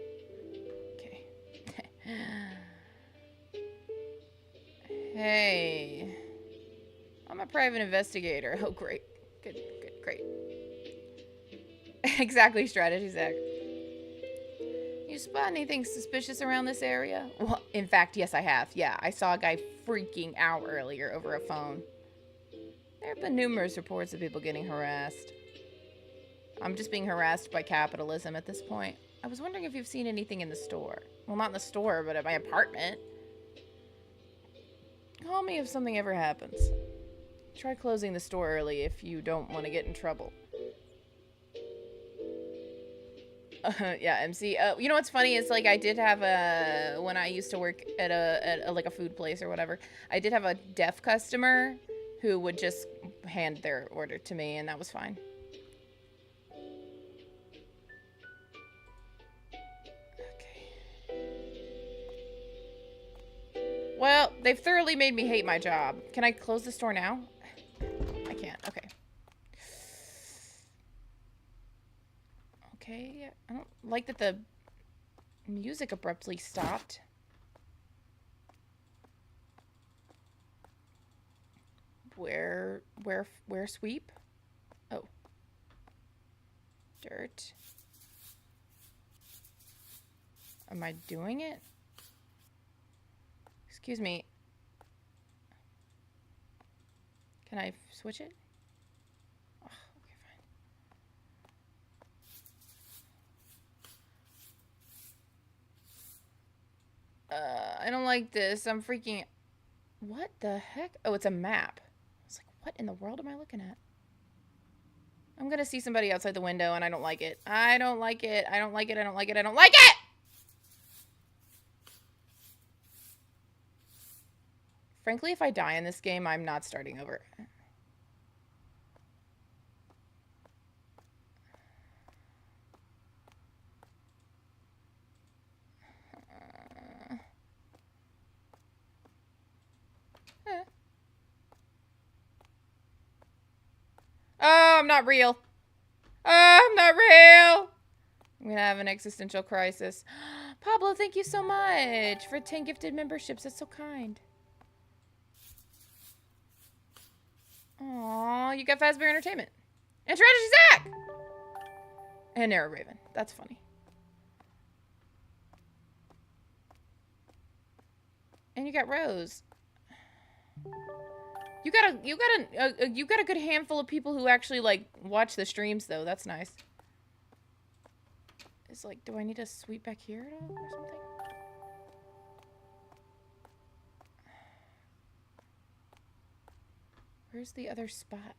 Okay. Hey. I'm a private investigator. Oh, great. Good, great. Exactly, strategy, Zach. You spot anything suspicious around this area? Well, in fact, yes, I have. Yeah, I saw a guy freaking out earlier over a phone. There have been numerous reports of people getting harassed. I'm just being harassed by capitalism at this point. I was wondering if you've seen anything in the store. Well, not in the store, but at my apartment. Call me if something ever happens. Try closing the store early if you don't want to get in trouble. Yeah, MC. You know what's funny is like I did have when I used to work at a like a food place or whatever, I did have a deaf customer who would just hand their order to me, and that was fine. Okay. Well, they've thoroughly made me hate my job. Can I close the store now? I can't. Okay. Okay. I don't like that the music abruptly stopped. Where sweep? Oh. Dirt. Am I doing it? Excuse me. Can I switch it? Oh, okay, fine. I don't like this. I'm freaking... What the heck? Oh, it's a map. I was like, what in the world am I looking at? I'm gonna see somebody outside the window and I don't like it. I don't like it. I don't like it. I don't like it. I don't like it! Frankly, if I die in this game, I'm not starting over. Oh, I'm not real. Oh, I'm not real. I'm gonna have an existential crisis. Pablo, thank you so much for 10 gifted memberships. That's so kind. Aw, you got Fazbear Entertainment. And Strategy Zach! And Nara Raven. That's funny. And you got Rose. You got a good handful of people who actually like watch the streams though. That's nice. It's like, do I need to sweep back here at all or something? Where's the other spot?